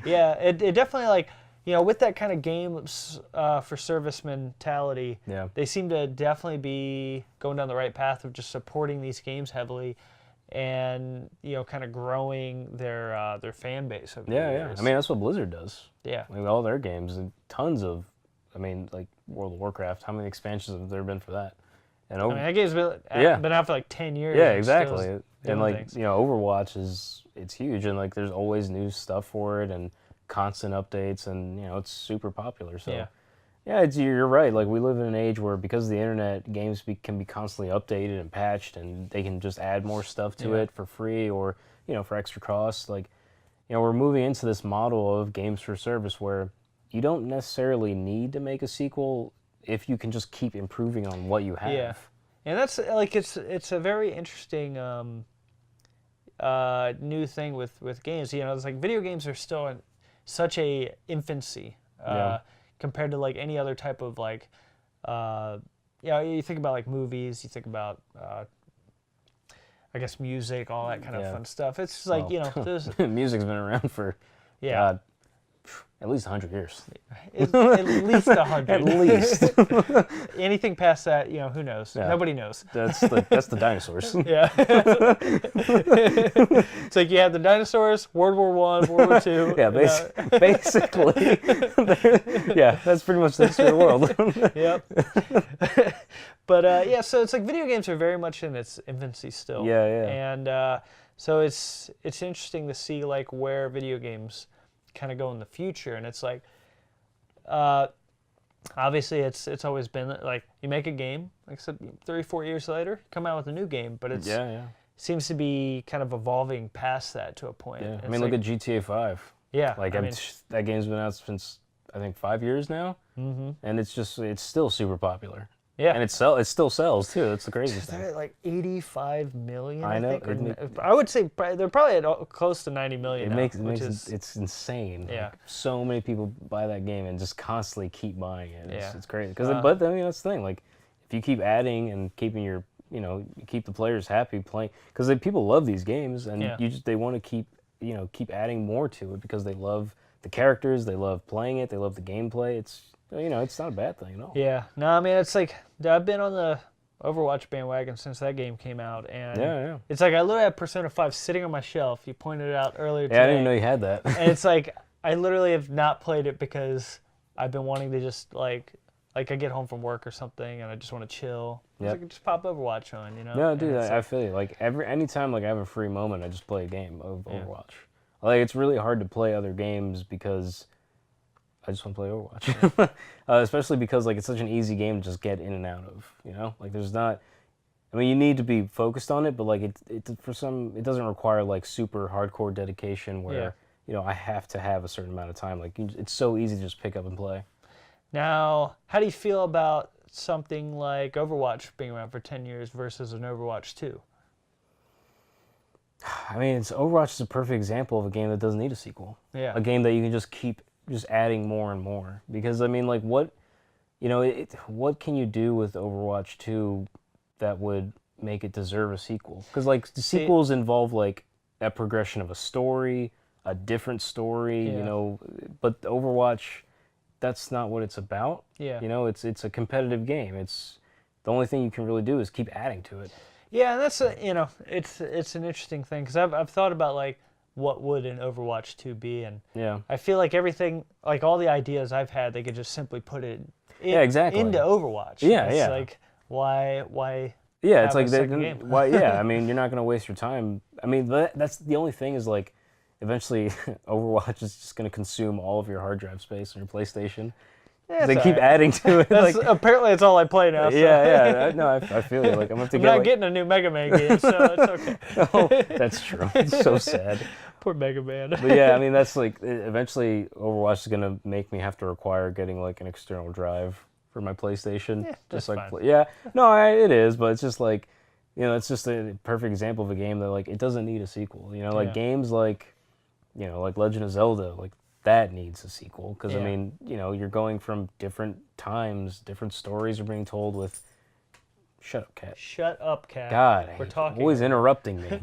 Yeah, it definitely like, you know, with that kind of games for service mentality, they seem to definitely be going down the right path of just supporting these games heavily, and you know, kind of growing their fan base over the years. I mean, that's what Blizzard does. Yeah. I mean, all their games, and tons of, I mean, like World of Warcraft, how many expansions have there been for that? And I mean, that game's been out for like 10 years. Yeah, exactly. And like, things. you know, Overwatch it's huge, and like there's always new stuff for it and constant updates, and you know, it's super popular. So you're right. Like, we live in an age where, because of the internet, games can be constantly updated and patched, and they can just add more stuff to it for free, or, you know, for extra costs. Like, you know, we're moving into this model of games for service where you don't necessarily need to make a sequel if you can just keep improving on what you have. Yeah, and that's like it's a very interesting new thing with games. You know, it's like video games are still in such a infancy compared to like any other type of like you think about like movies, you think about I guess music, all that kind of fun stuff. It's just like, you know, there's music's been around for God, at least 100 years. At least 100. At least. Anything past that, you know, who knows? Yeah. Nobody knows. That's the dinosaurs. Yeah. It's like you have the dinosaurs, World War I, World War II. Yeah, basically. That's pretty much the history of the world. Yep. But so it's like video games are very much in its infancy still. Yeah. And so it's interesting to see like where video games kind of go in the future. And it's like obviously it's always been like you make a game, like I said, 3-4 years later come out with a new game, but it's seems to be kind of evolving past that to a point. I mean, look at GTA 5. Like, I mean, that game's been out since I think 5 years now, and it's still super popular. Yeah, and it still sells too. That's the craziest thing. They're at like 85 million. I know. I would say they're probably at close to 90 million. It's insane. Yeah, like, so many people buy that game and just constantly keep buying it. It's crazy. But I mean, that's the thing. Like, if you keep adding and keeping your, you know, keep the players happy playing, because people love these games, and they want to keep adding more to it because they love the characters, they love playing it, they love the gameplay. It's it's not a bad thing at all. Yeah. No, I mean, it's like, I've been on the Overwatch bandwagon since that game came out, and it's like I literally have Persona 5 sitting on my shelf. You pointed it out earlier today. Yeah, I didn't know you had that. And it's like, I literally have not played it because I've been wanting to just, like I get home from work or something, and I just want to chill. Yep. I can just pop Overwatch on, No, dude, And it's I feel you. Like, anytime like I have a free moment, I just play a game of Overwatch. Like, it's really hard to play other games because I just want to play Overwatch. Especially because, like, it's such an easy game to just get in and out of, Like, there's not... I mean, you need to be focused on it, but, like, it doesn't require, like, super hardcore dedication where, I have to have a certain amount of time. Like, it's so easy to just pick up and play. Now, how do you feel about something like Overwatch being around for 10 years versus an Overwatch 2? I mean, Overwatch is a perfect example of a game that doesn't need a sequel. Yeah. A game that you can just keep adding more and more. Because, I mean, like, what can you do with Overwatch 2 that would make it deserve a sequel? Because, like, the sequels involve, like, a progression of a story, a different story, but Overwatch... That's not what it's about. Yeah. It's a competitive game. It's the only thing you can really do is keep adding to it. Yeah, and that's it's an interesting thing because I've thought about like what would an Overwatch 2 be, and I feel like everything, like all the ideas I've had, they could just simply put it into Overwatch. It's like why yeah, it's like why I mean, you're not going to waste your time. I mean, that's the only thing is like eventually Overwatch is just going to consume all of your hard drive space on your PlayStation. Yeah, they keep adding to it. Like, apparently, it's all I play now. So. Yeah. No, I feel you. Like I'm not getting a new Mega Man game, so it's okay. Oh, that's true. It's so sad. Poor Mega Man. But yeah, I mean, that's like eventually Overwatch is gonna make me have to require getting like an external drive for my PlayStation. Yeah, just that's like fine. it is, but it's just like it's just a perfect example of a game that like it doesn't need a sequel. Like games like like Legend of Zelda, like. That needs a sequel because I mean, you're going from different times, different stories are being told with. Shut up, cat. Shut up, cat. God, we're talking. Always interrupting me.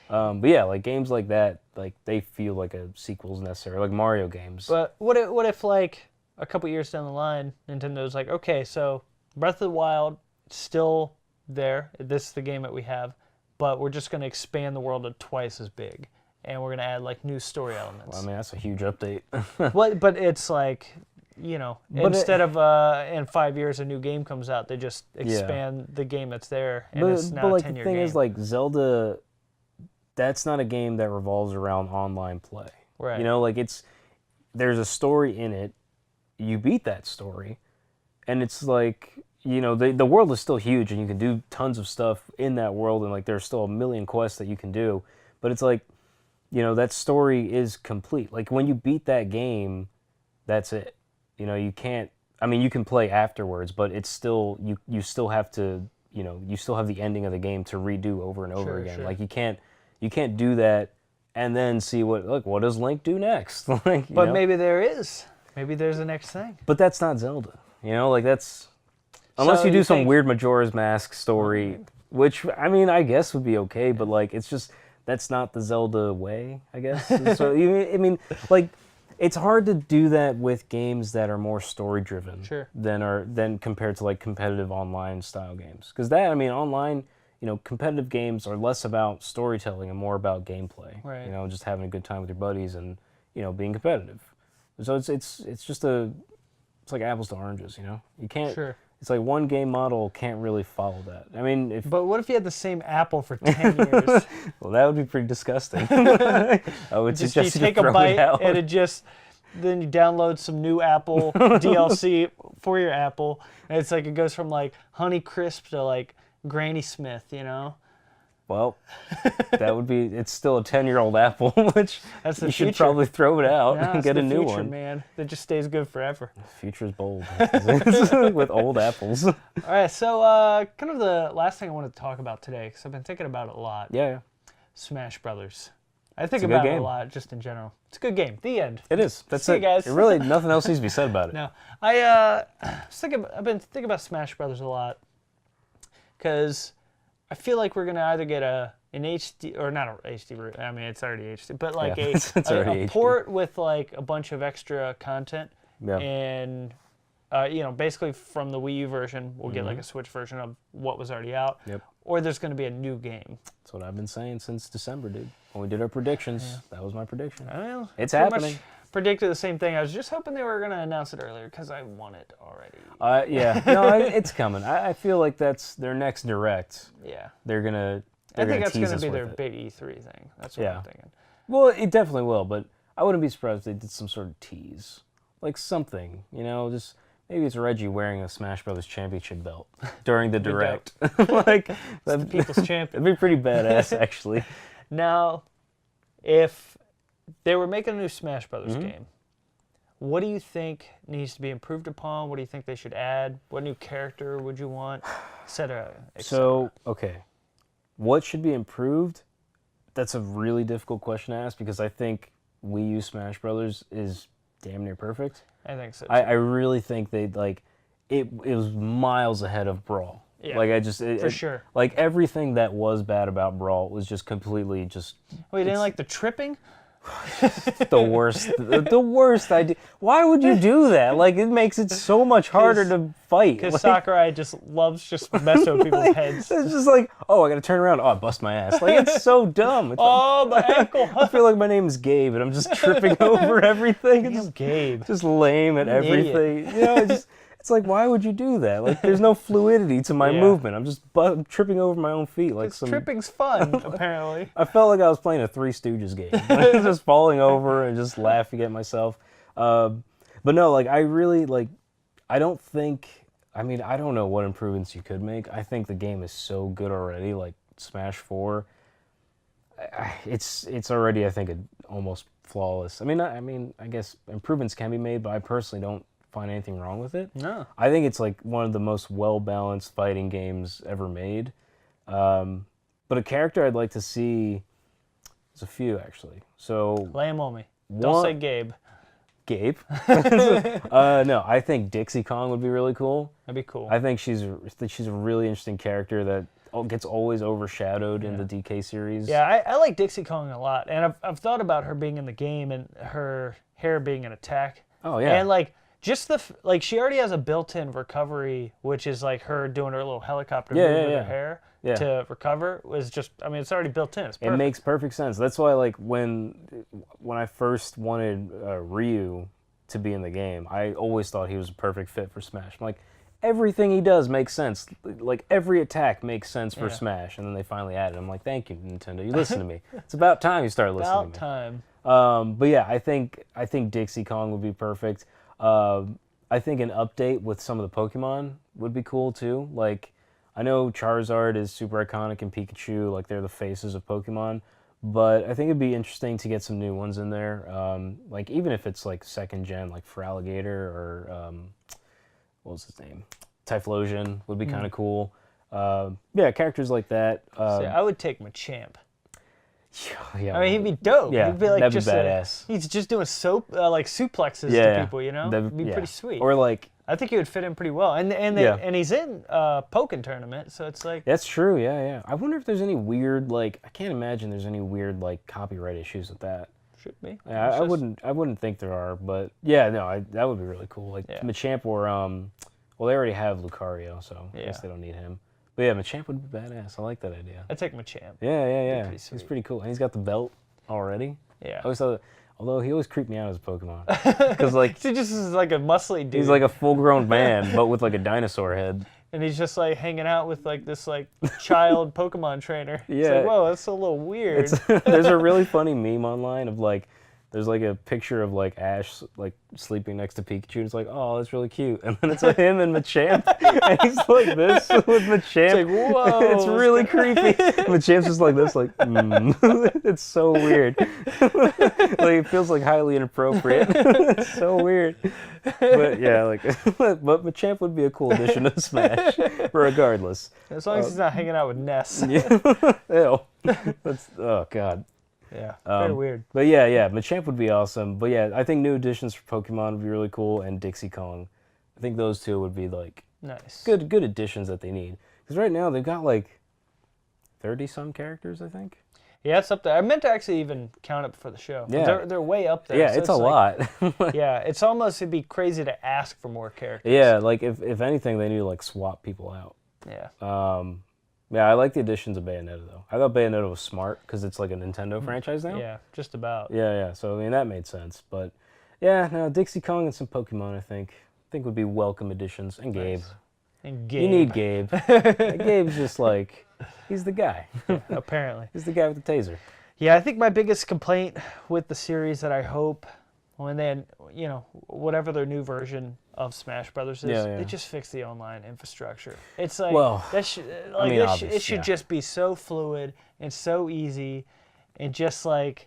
But yeah, like games like that, like they feel like a sequel's necessary, like Mario games. But what if like a couple years down the line, Nintendo's like, okay, so Breath of the Wild still there. This is the game that we have, but we're just going to expand the world to twice as big. And we're going to add, like, new story elements. Well, I mean, that's a huge update. But it's like, instead of in 5 years a new game comes out, they just expand the game that's there, and it's now a 10-year game. But, the thing is, like, Zelda, that's not a game that revolves around online play. Right. Like, there's a story in it, you beat that story, and it's like, the world is still huge, and you can do tons of stuff in that world, and, like, there's still a million quests that you can do, but it's like, that story is complete. Like, when you beat that game, that's it. You can't... I mean, you can play afterwards, but it's still... You still have to... you still have the ending of the game to redo over and over again. Sure. Like, you can't do that and then see what does Link do next? But maybe there is. Maybe there's the next thing. But that's not Zelda. Like, that's... Unless you do some weird Majora's Mask story, which, I mean, I guess would be okay, but, like, it's just... That's not the Zelda way, I guess. So, I mean, like, it's hard to do that with games that are more story-driven than compared to, like, competitive online style games. Because online, competitive games are less about storytelling and more about gameplay. Right. Just having a good time with your buddies and, being competitive. So it's just it's like apples to oranges, You can't... Sure. It's like one game model can't really follow that. I mean, But what if you had the same apple for 10 years? Well, that would be pretty disgusting. I would suggest you take a bite and then you download some new Apple DLC for your Apple, and it's like it goes from like Honey Crisp to like Granny Smith, Well, that would be. It's still a 10-year-old Apple, which that's the you future. should probably throw it out and get a new future, one. Man, that just stays good forever. The future's bold with old apples. All right, so kind of the last thing I wanted to talk about today, because I've been thinking about it a lot. Yeah. Smash Brothers. I think about it a lot, just in general. It's a good game. The end. It is. That's it, guys. Really, nothing else needs to be said about it. No, I've been thinking about Smash Brothers a lot, because I feel like we're gonna either get a an HD, or not a HD, I mean, it's already HD, but like Yeah, it's already a HD. port with like a bunch of extra content. Yeah. And, basically from the Wii U version, we'll get like a Switch version of what was already out. Yep. Or there's going to be a new game. That's what I've been saying since December, dude. When we did our predictions, that was my prediction. Well, It's pretty happening. much predicted the same thing. I was just hoping they were going to announce it earlier because I want it already. Yeah, no, it's coming. I feel like that's their next direct. Yeah. They're gonna. I think gonna that's tease going to us be with their it. big E3 thing. That's what Yeah. I'm thinking. Well, it definitely will, but I wouldn't be surprised if they did some sort of tease, like something. Just maybe it's Reggie wearing a Smash Brothers Championship belt during the direct. Like The people's champion. that'd be pretty badass, actually. Now, if they were making a new Smash Brothers game, what do you think needs to be improved upon? What do you think they should add? What new character would you want? Et cetera, et cetera. So, okay, what should be improved? That's a really difficult question to ask because I think Wii U Smash Brothers is damn near perfect. I think so. I really think they it was miles ahead of Brawl. Yeah, Like for sure. Like everything that was bad about Brawl was just completely just Wait, you didn't like the tripping? the worst. the worst idea. Why would you do that? Like it makes it so much harder to fight. Because Like, Sakurai just loves just messing with people's heads. it's just like, oh, I gotta turn around. Oh, I bust my ass. Like it's so dumb. It's Oh, my ankle. I feel like my name is Gabe and I'm just tripping over everything. It's Damn, Gabe. just lame at An idiot. everything. It's like, why would you do that? Like, there's no fluidity to my Yeah. movement. I'm just tripping over my own feet like some. Tripping's fun, apparently. I felt like I was playing a Three Stooges game, just falling over and just laughing at myself. But no, like I really like. I don't think. I mean, I don't know what improvements you could make. I think the game is so good already. Like Smash 4, it's already, I think, almost flawless. I mean, I guess improvements can be made, but I personally don't find anything wrong with it. No. I think it's like one of the most well-balanced fighting games ever made. But a character I'd like to see, there's a few actually. So Lay him on me. Don't say Gabe. Gabe. No, I think Dixie Kong would be really cool. That'd be cool. I think she's a really interesting character that gets always overshadowed in the DK series. Yeah, I like Dixie Kong a lot, and I've thought about her being in the game and her hair being an attack. Oh yeah. And like just she already has a built-in recovery, which is like her doing her little helicopter move with her hair to recover. Was just, I mean, it's already built in. It's perfect. It makes perfect sense. That's why, like, when I first wanted Ryu to be in the game, I always thought he was a perfect fit for Smash. I'm like, everything he does makes sense. Like, every attack makes sense for Smash. And then they finally added. I'm like, thank you, Nintendo. You listen to me. It's about time you start listening to me. About time. But yeah, I think Dixie Kong would be perfect. I think an update with some of the Pokemon would be cool too. Like, I know Charizard is super iconic and Pikachu, like they're the faces of Pokemon, but I think it'd be interesting to get some new ones in there. Like even if it's like second gen, like for Alligator or what was his name? Typhlosion would be kind of cool. Yeah, characters like that. See, I would take Machamp. Yeah, I mean, he'd be dope. Yeah, he'd be like that'd be just badass. he's just doing like suplexes to people, you know? It'd be pretty sweet. Or like, I think he would fit in pretty well. And he's in Pokken tournament, so it's like that's true. Yeah. I wonder if there's any weird like I can't imagine there's any weird like copyright issues with that. should be. Yeah, I wouldn't think there are, but yeah, no, that would be really cool. Like Machamp or well, they already have Lucario, so I guess they don't need him. But yeah, Machamp would be badass. I like that idea. I'd take Machamp. Yeah. Pretty He's sweet. pretty cool, and he's got the belt already. Yeah. I always thought, although he always creeped me out as a Pokemon, because like He just is like a muscly dude. he's like a full-grown man, but with like a dinosaur head. and he's just like hanging out with like this like child Pokemon trainer. It's Yeah. like, whoa, that's a little weird. There's a really funny meme online of like, there's like a picture of like Ash like sleeping next to Pikachu. And it's like, oh, that's really cute. And then it's like him and Machamp, and he's like this with Machamp. It's like, whoa. It's really creepy. Machamp's just like this, like, It's so weird. Like it feels like highly inappropriate. It's so weird. But yeah, like, but Machamp would be a cool addition to Smash, regardless. As long as he's not hanging out with Ness. Ew. That's oh god. Yeah, very weird. But yeah, Machamp would be awesome. But yeah, I think new additions for Pokemon would be really cool, and Dixie Kong. I think those two would be like Nice. good additions that they need. Because right now they've got like 30-some characters, I think. Yeah, it's up there. I meant to actually even count it before the show. Yeah. They're way up there. Yeah, so it's a like, lot. yeah, it's almost, it'd be crazy to ask for more characters. Yeah, like if anything, they need to like swap people out. Yeah. Yeah, I like the additions of Bayonetta though. I thought Bayonetta was smart because it's like a Nintendo franchise now. Yeah, just about. Yeah. So I mean that made sense, but yeah, no, Dixie Kong and some Pokemon, I think would be welcome additions, and Gabe. Nice. And Gabe. You need Gabe. Gabe's just like, he's the guy. Apparently. He's the guy with the taser. Yeah, I think my biggest complaint with the series that I hope when they, whatever their new version of Smash Brothers is, they just fix the online infrastructure. It's like, it should just be so fluid and so easy, and just like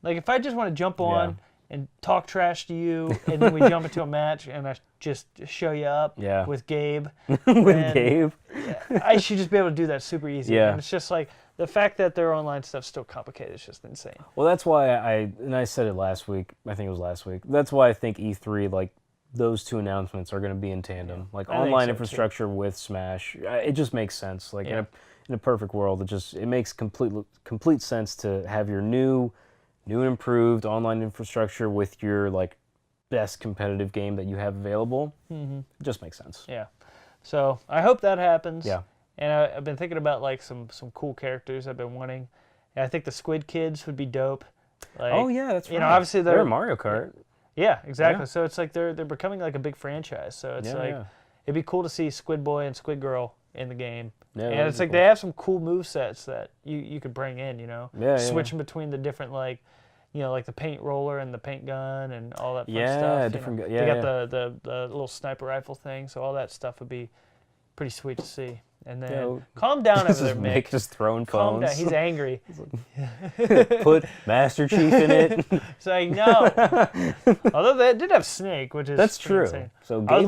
if I just want to jump on and talk trash to you, and then we jump into a match, and I just show you up with Gabe. Gabe. I should just be able to do that super easy. Yeah. And it's just like, the fact that their online stuff's still complicated is just insane. Well, that's why I said it last week, I think it was last week, that's why I think E3, like, those two announcements are going to be in tandem. Like, online infrastructure with Smash, it just makes sense. Like, in a perfect world, it makes complete sense to have your new and improved online infrastructure with your, like, best competitive game that you have available. It just makes sense. Yeah. So, I hope that happens. Yeah. And I've been thinking about, like, some cool characters I've been wanting. And I think the Squid Kids would be dope. Like, oh, yeah, that's right. You know, obviously they're in Mario Kart. Yeah, exactly. Yeah. So it's like they're becoming like a big franchise. So it's it'd be cool to see Squid Boy and Squid Girl in the game. Yeah, and it's like they have some cool movesets that you could bring in, switching between the different, like, like the paint roller and the paint gun and all that fun stuff. Different. They got the little sniper rifle thing, so all that stuff would be pretty sweet to see. And then calm down over there, Mick. Just throwing calm phones. down. He's angry. Put Master Chief in it. It's like, no. Although they did have Snake, which is that's true. Insane. So I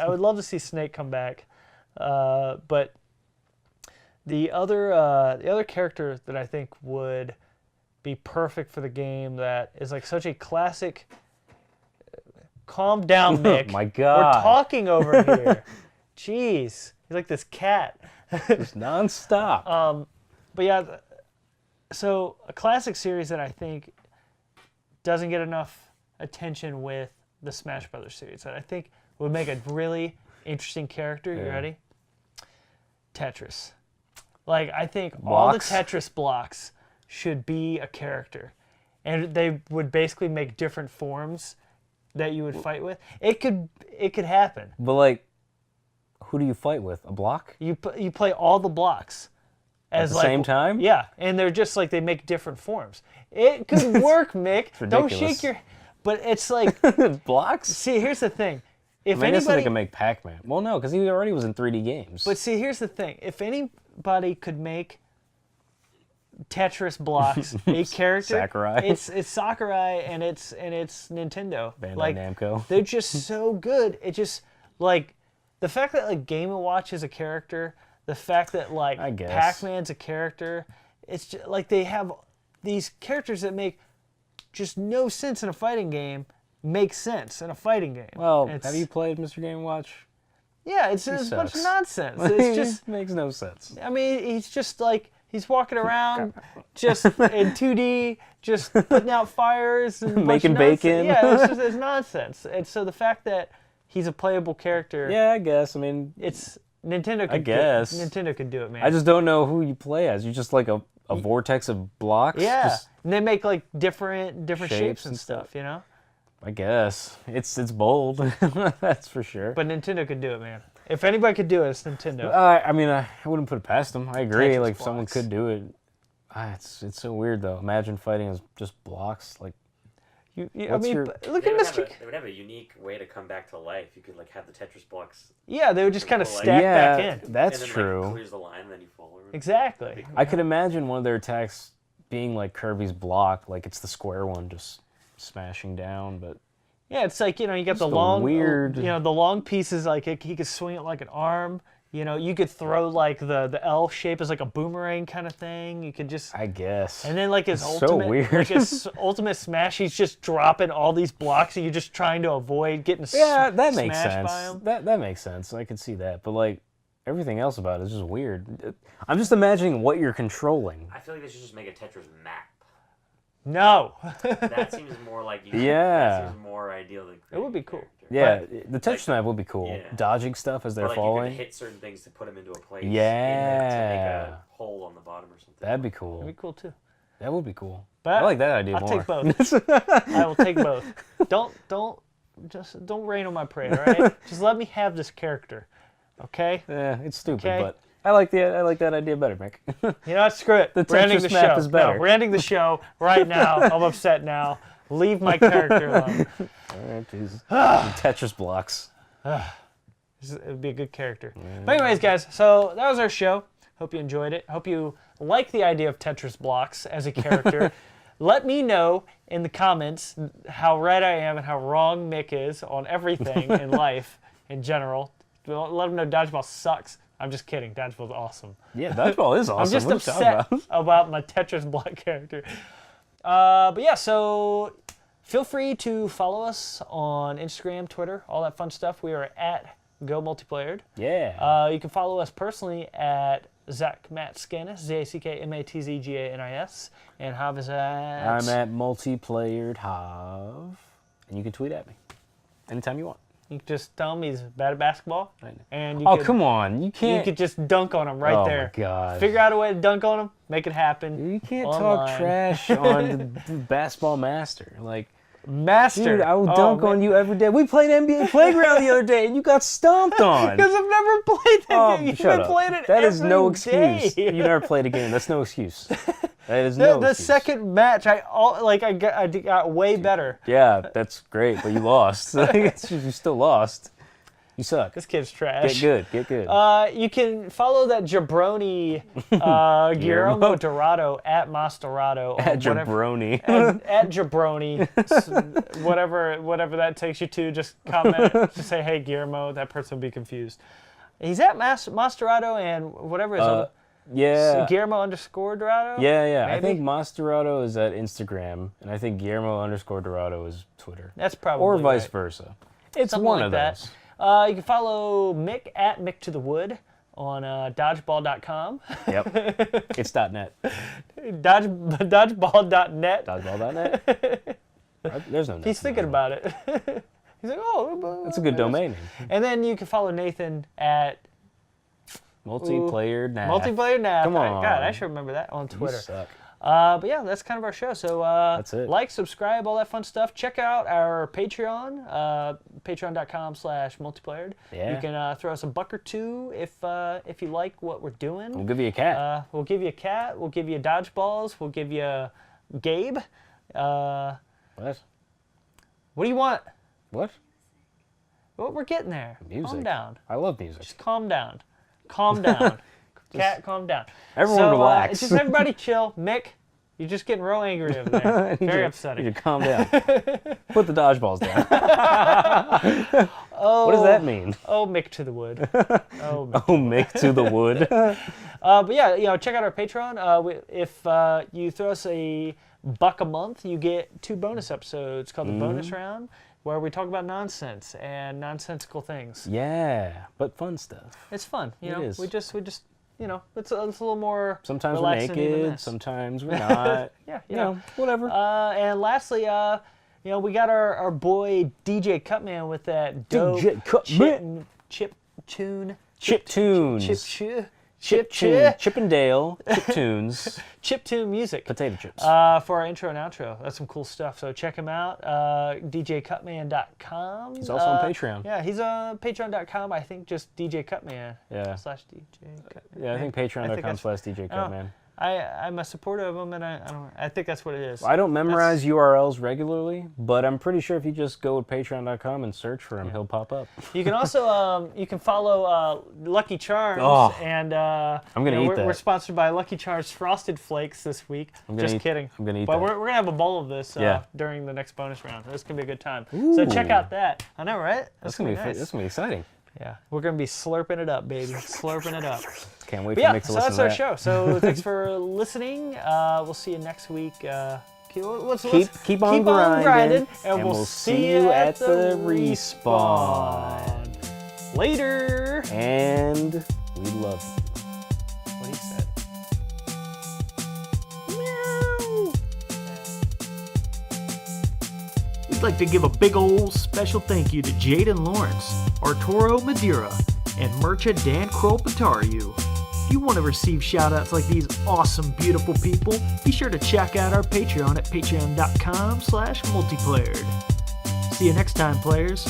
would love to see Snake come back. But the other character that I think would be perfect for the game, that is like such a classic. Calm down, Mick. My God. We're talking over here. Jeez. He's like this cat. Just nonstop. But yeah, so a classic series that I think doesn't get enough attention with the Smash Brothers series, that I think would make a really interesting character. You ready? Tetris. Like, I think all the Tetris blocks should be a character. And they would basically make different forms that you would fight with. It could happen. But, like, who do you fight with? A block? You play all the blocks at the same time? Yeah, and they're just like, they make different forms. It could work, Mick. Don't shake your. But it's like blocks. See, here's the thing. If I guess anybody they can make Pac-Man. Well, no, because he already was in 3D games. But see, here's the thing. If anybody could make Tetris blocks a character, Sakurai. It's Sakurai, and it's Nintendo. Bandai Namco. They're just so good. It just, like, the fact that, like, Game & Watch is a character, the fact that, like, Pac-Man's a character, it's just, like, they have these characters that make just no sense in a fighting game make sense in a fighting game. Well, have you played Mr. Game & Watch? Yeah, it's a bunch of nonsense. It's just makes no sense. I mean, he's just like, he's walking around just in 2D, just putting out fires and making bacon. Yeah, it's nonsense. And so the fact that he's a playable character. Yeah, I guess. I mean, it's Nintendo. Nintendo could do it, man. I just don't know who you play as. You're just like a vortex of blocks. Yeah, and they make like different shapes and stuff. You know. I guess it's bold. That's for sure. But Nintendo could do it, man. If anybody could do it, it's Nintendo. I mean, I wouldn't put it past them. I agree. Tetris like, if blocks. someone could do it, it's so weird though. Imagine fighting as just blocks. Like, I mean, look at Mr. They would have a unique way to come back to life. You could like have the Tetris blocks. Yeah, they would just kind of stack back in. That's and then, true. Like, clears the line, and then you fall over. Exactly. Cool. I could imagine one of their attacks being like Kirby's block, like it's the square one just smashing down, but. Yeah, it's like, you got the long, weird, the long pieces, like he could swing it like an arm. You could throw like the L shape as like a boomerang kind of thing. You could just, I guess. And then like his it's ultimate, so weird. like his ultimate smash, he's just dropping all these blocks, and you're just trying to avoid getting that makes smashed sense. by him. That makes sense. I can see that, but like, everything else about it is just weird. I'm just imagining what you're controlling. I feel like they should just make a Tetris map. No. That seems more like you. Yeah. That seems more ideal than. It would be cool. character. Yeah, the Tetris map would be cool. Yeah. Dodging stuff as they're Or like falling. you could hit certain things to put them into a place. Yeah. To make a hole on the bottom or something. That'd be cool. That'd be cool too. That would be cool. But I like that idea I'll more. take both. I will take both. Don't rain on my parade, all right? Just let me have this character, okay? Yeah, it's stupid, Okay. but I like that idea better, Mick. You know what? Screw it. The We're ending Tetris the map show. is better. No, we're ending the show right now. I'm upset now. Leave my character alone. All right, Jesus. Tetris blocks. It would be a good character. But anyways, guys, so that was our show. Hope you enjoyed it. Hope you like the idea of Tetris blocks as a character. Let me know in the comments how right I am and how wrong Mick is on everything in life in general. Let him know dodgeball sucks. I'm just kidding. Dodgeball's awesome. Yeah, dodgeball is awesome. I'm just What are you talking upset about my Tetris block character. But yeah, so feel free to follow us on Instagram, Twitter, all that fun stuff. We are at Go Multiplayered. Yeah. You can follow us personally at Zackmatzganis, ZACKMATZGANIS, and Hav is at... I'm at Multiplayered Hav, and you can tweet at me anytime you want. You can just tell him he's bad at basketball, and you Oh, could, come on. You you can't. could just dunk on him right there. Oh, my God. Figure out a way to dunk on him, make it happen. You can't online. talk trash on the basketball master. Like, Master. dude, I will dunk on you every day. We played NBA Playground the other day, and you got stomped on. Because I've never played that Oh, game. You've shut been up. playing it That is no every day. excuse. You never played a game. That's no excuse. That is no The excuse. second match, I got way better. Yeah, that's great, but you lost. You still lost. You suck. This kid's trash. Get good. Get good. You can follow that jabroni Guillermo Dorado at Mastorado. At Jabroni. At jabroni. whatever that takes you to. Just comment. Just say, hey, Guillermo. That person will be confused. He's at Mastorado and whatever his other... Yeah. Guillermo _ Dorado? Yeah. I Maybe? think Mastorado is at Instagram, and I think Guillermo _ Dorado is Twitter. That's probably Or vice right. versa. It's Something one like of that. those. You can follow Mick at Mick to the Wood on dodgeball.com. Yep. It's .net. Dodgeball.net. Dodgeball.net. There's no net. He's thinking about it. He's like, oh. That's a good domain name. And then you can follow Nathan at Multiplayer Nav. Multiplayer Nav. Come on. God, I should remember that on Twitter. You suck. But yeah, that's kind of our show. So That's it. like, subscribe, all that fun stuff. Check out our Patreon, patreon.com/multiplayered. Yeah. You can throw us a buck or two if you like what we're doing. We'll give you a cat. We'll give you a cat. We'll give you dodgeballs. We'll give you Gabe. What? What do you want? What? Well, we're getting there. Music. Calm down. I love music. Just calm down. Calm down. Cat, calm down. Everyone relax. Just everybody chill. Mick, you're just getting real angry over there. Very You upsetting. need to calm down. Put the dodgeballs down. What does that mean? Oh, Mick to the wood. Oh, Mick. Oh, make to the wood. But yeah, check out our Patreon. If you throw us a buck a month, you get 2 bonus episodes called the Bonus Round, where we talk about nonsense and nonsensical things. Yeah, but fun stuff. It's fun, you know. is. We just, it's a little more. Sometimes we're relaxing than even naked, this. sometimes we're not. Yeah, You know, whatever. And lastly, we got our boy DJ CUTMAN with that dope DJ CUTMAN. chip tune. Chip tunes. Chip Chip and Dale. Chip tunes. chip tune music. Potato chips. For our intro and outro. That's some cool stuff. So check him out. DJCutman.com. He's also on Patreon. Yeah, he's on Patreon.com. I think just DJ CUTMAN. Yeah. /DJ CUTMAN. Yeah, I think Patreon.com that's- /DJ CUTMAN. I'm a supporter of him, and I think that's what it is. I don't memorize URLs regularly, but I'm pretty sure if you just go with Patreon.com and search for him, he'll pop up. You can also you can follow Lucky Charms, Oh, and I'm gonna eat that. We're sponsored by Lucky Charms Frosted Flakes this week. Just kidding. I'm gonna eat But that. we're gonna have a bowl of this Yeah. during the next bonus round. This can be a good time. So check Ooh. out that. I know, right? That's gonna be nice. that's gonna be exciting. Yeah, we're gonna be slurping it up, baby. Slurping it up. Can't wait But for yeah, Nick to so listen that's to our that. show. So thanks for listening. We'll see you next week. Keep on grinding, and we'll see you at the respawn. Later. And We love you. What he said. We'd like to give a big ol' special thank you to Jaden Lawrence, Arturo Madeira, and Murcha Dan Kropatariu. If you want to receive shoutouts like these awesome, beautiful people, be sure to check out our Patreon at patreon.com/multiplayered. See you next time, players.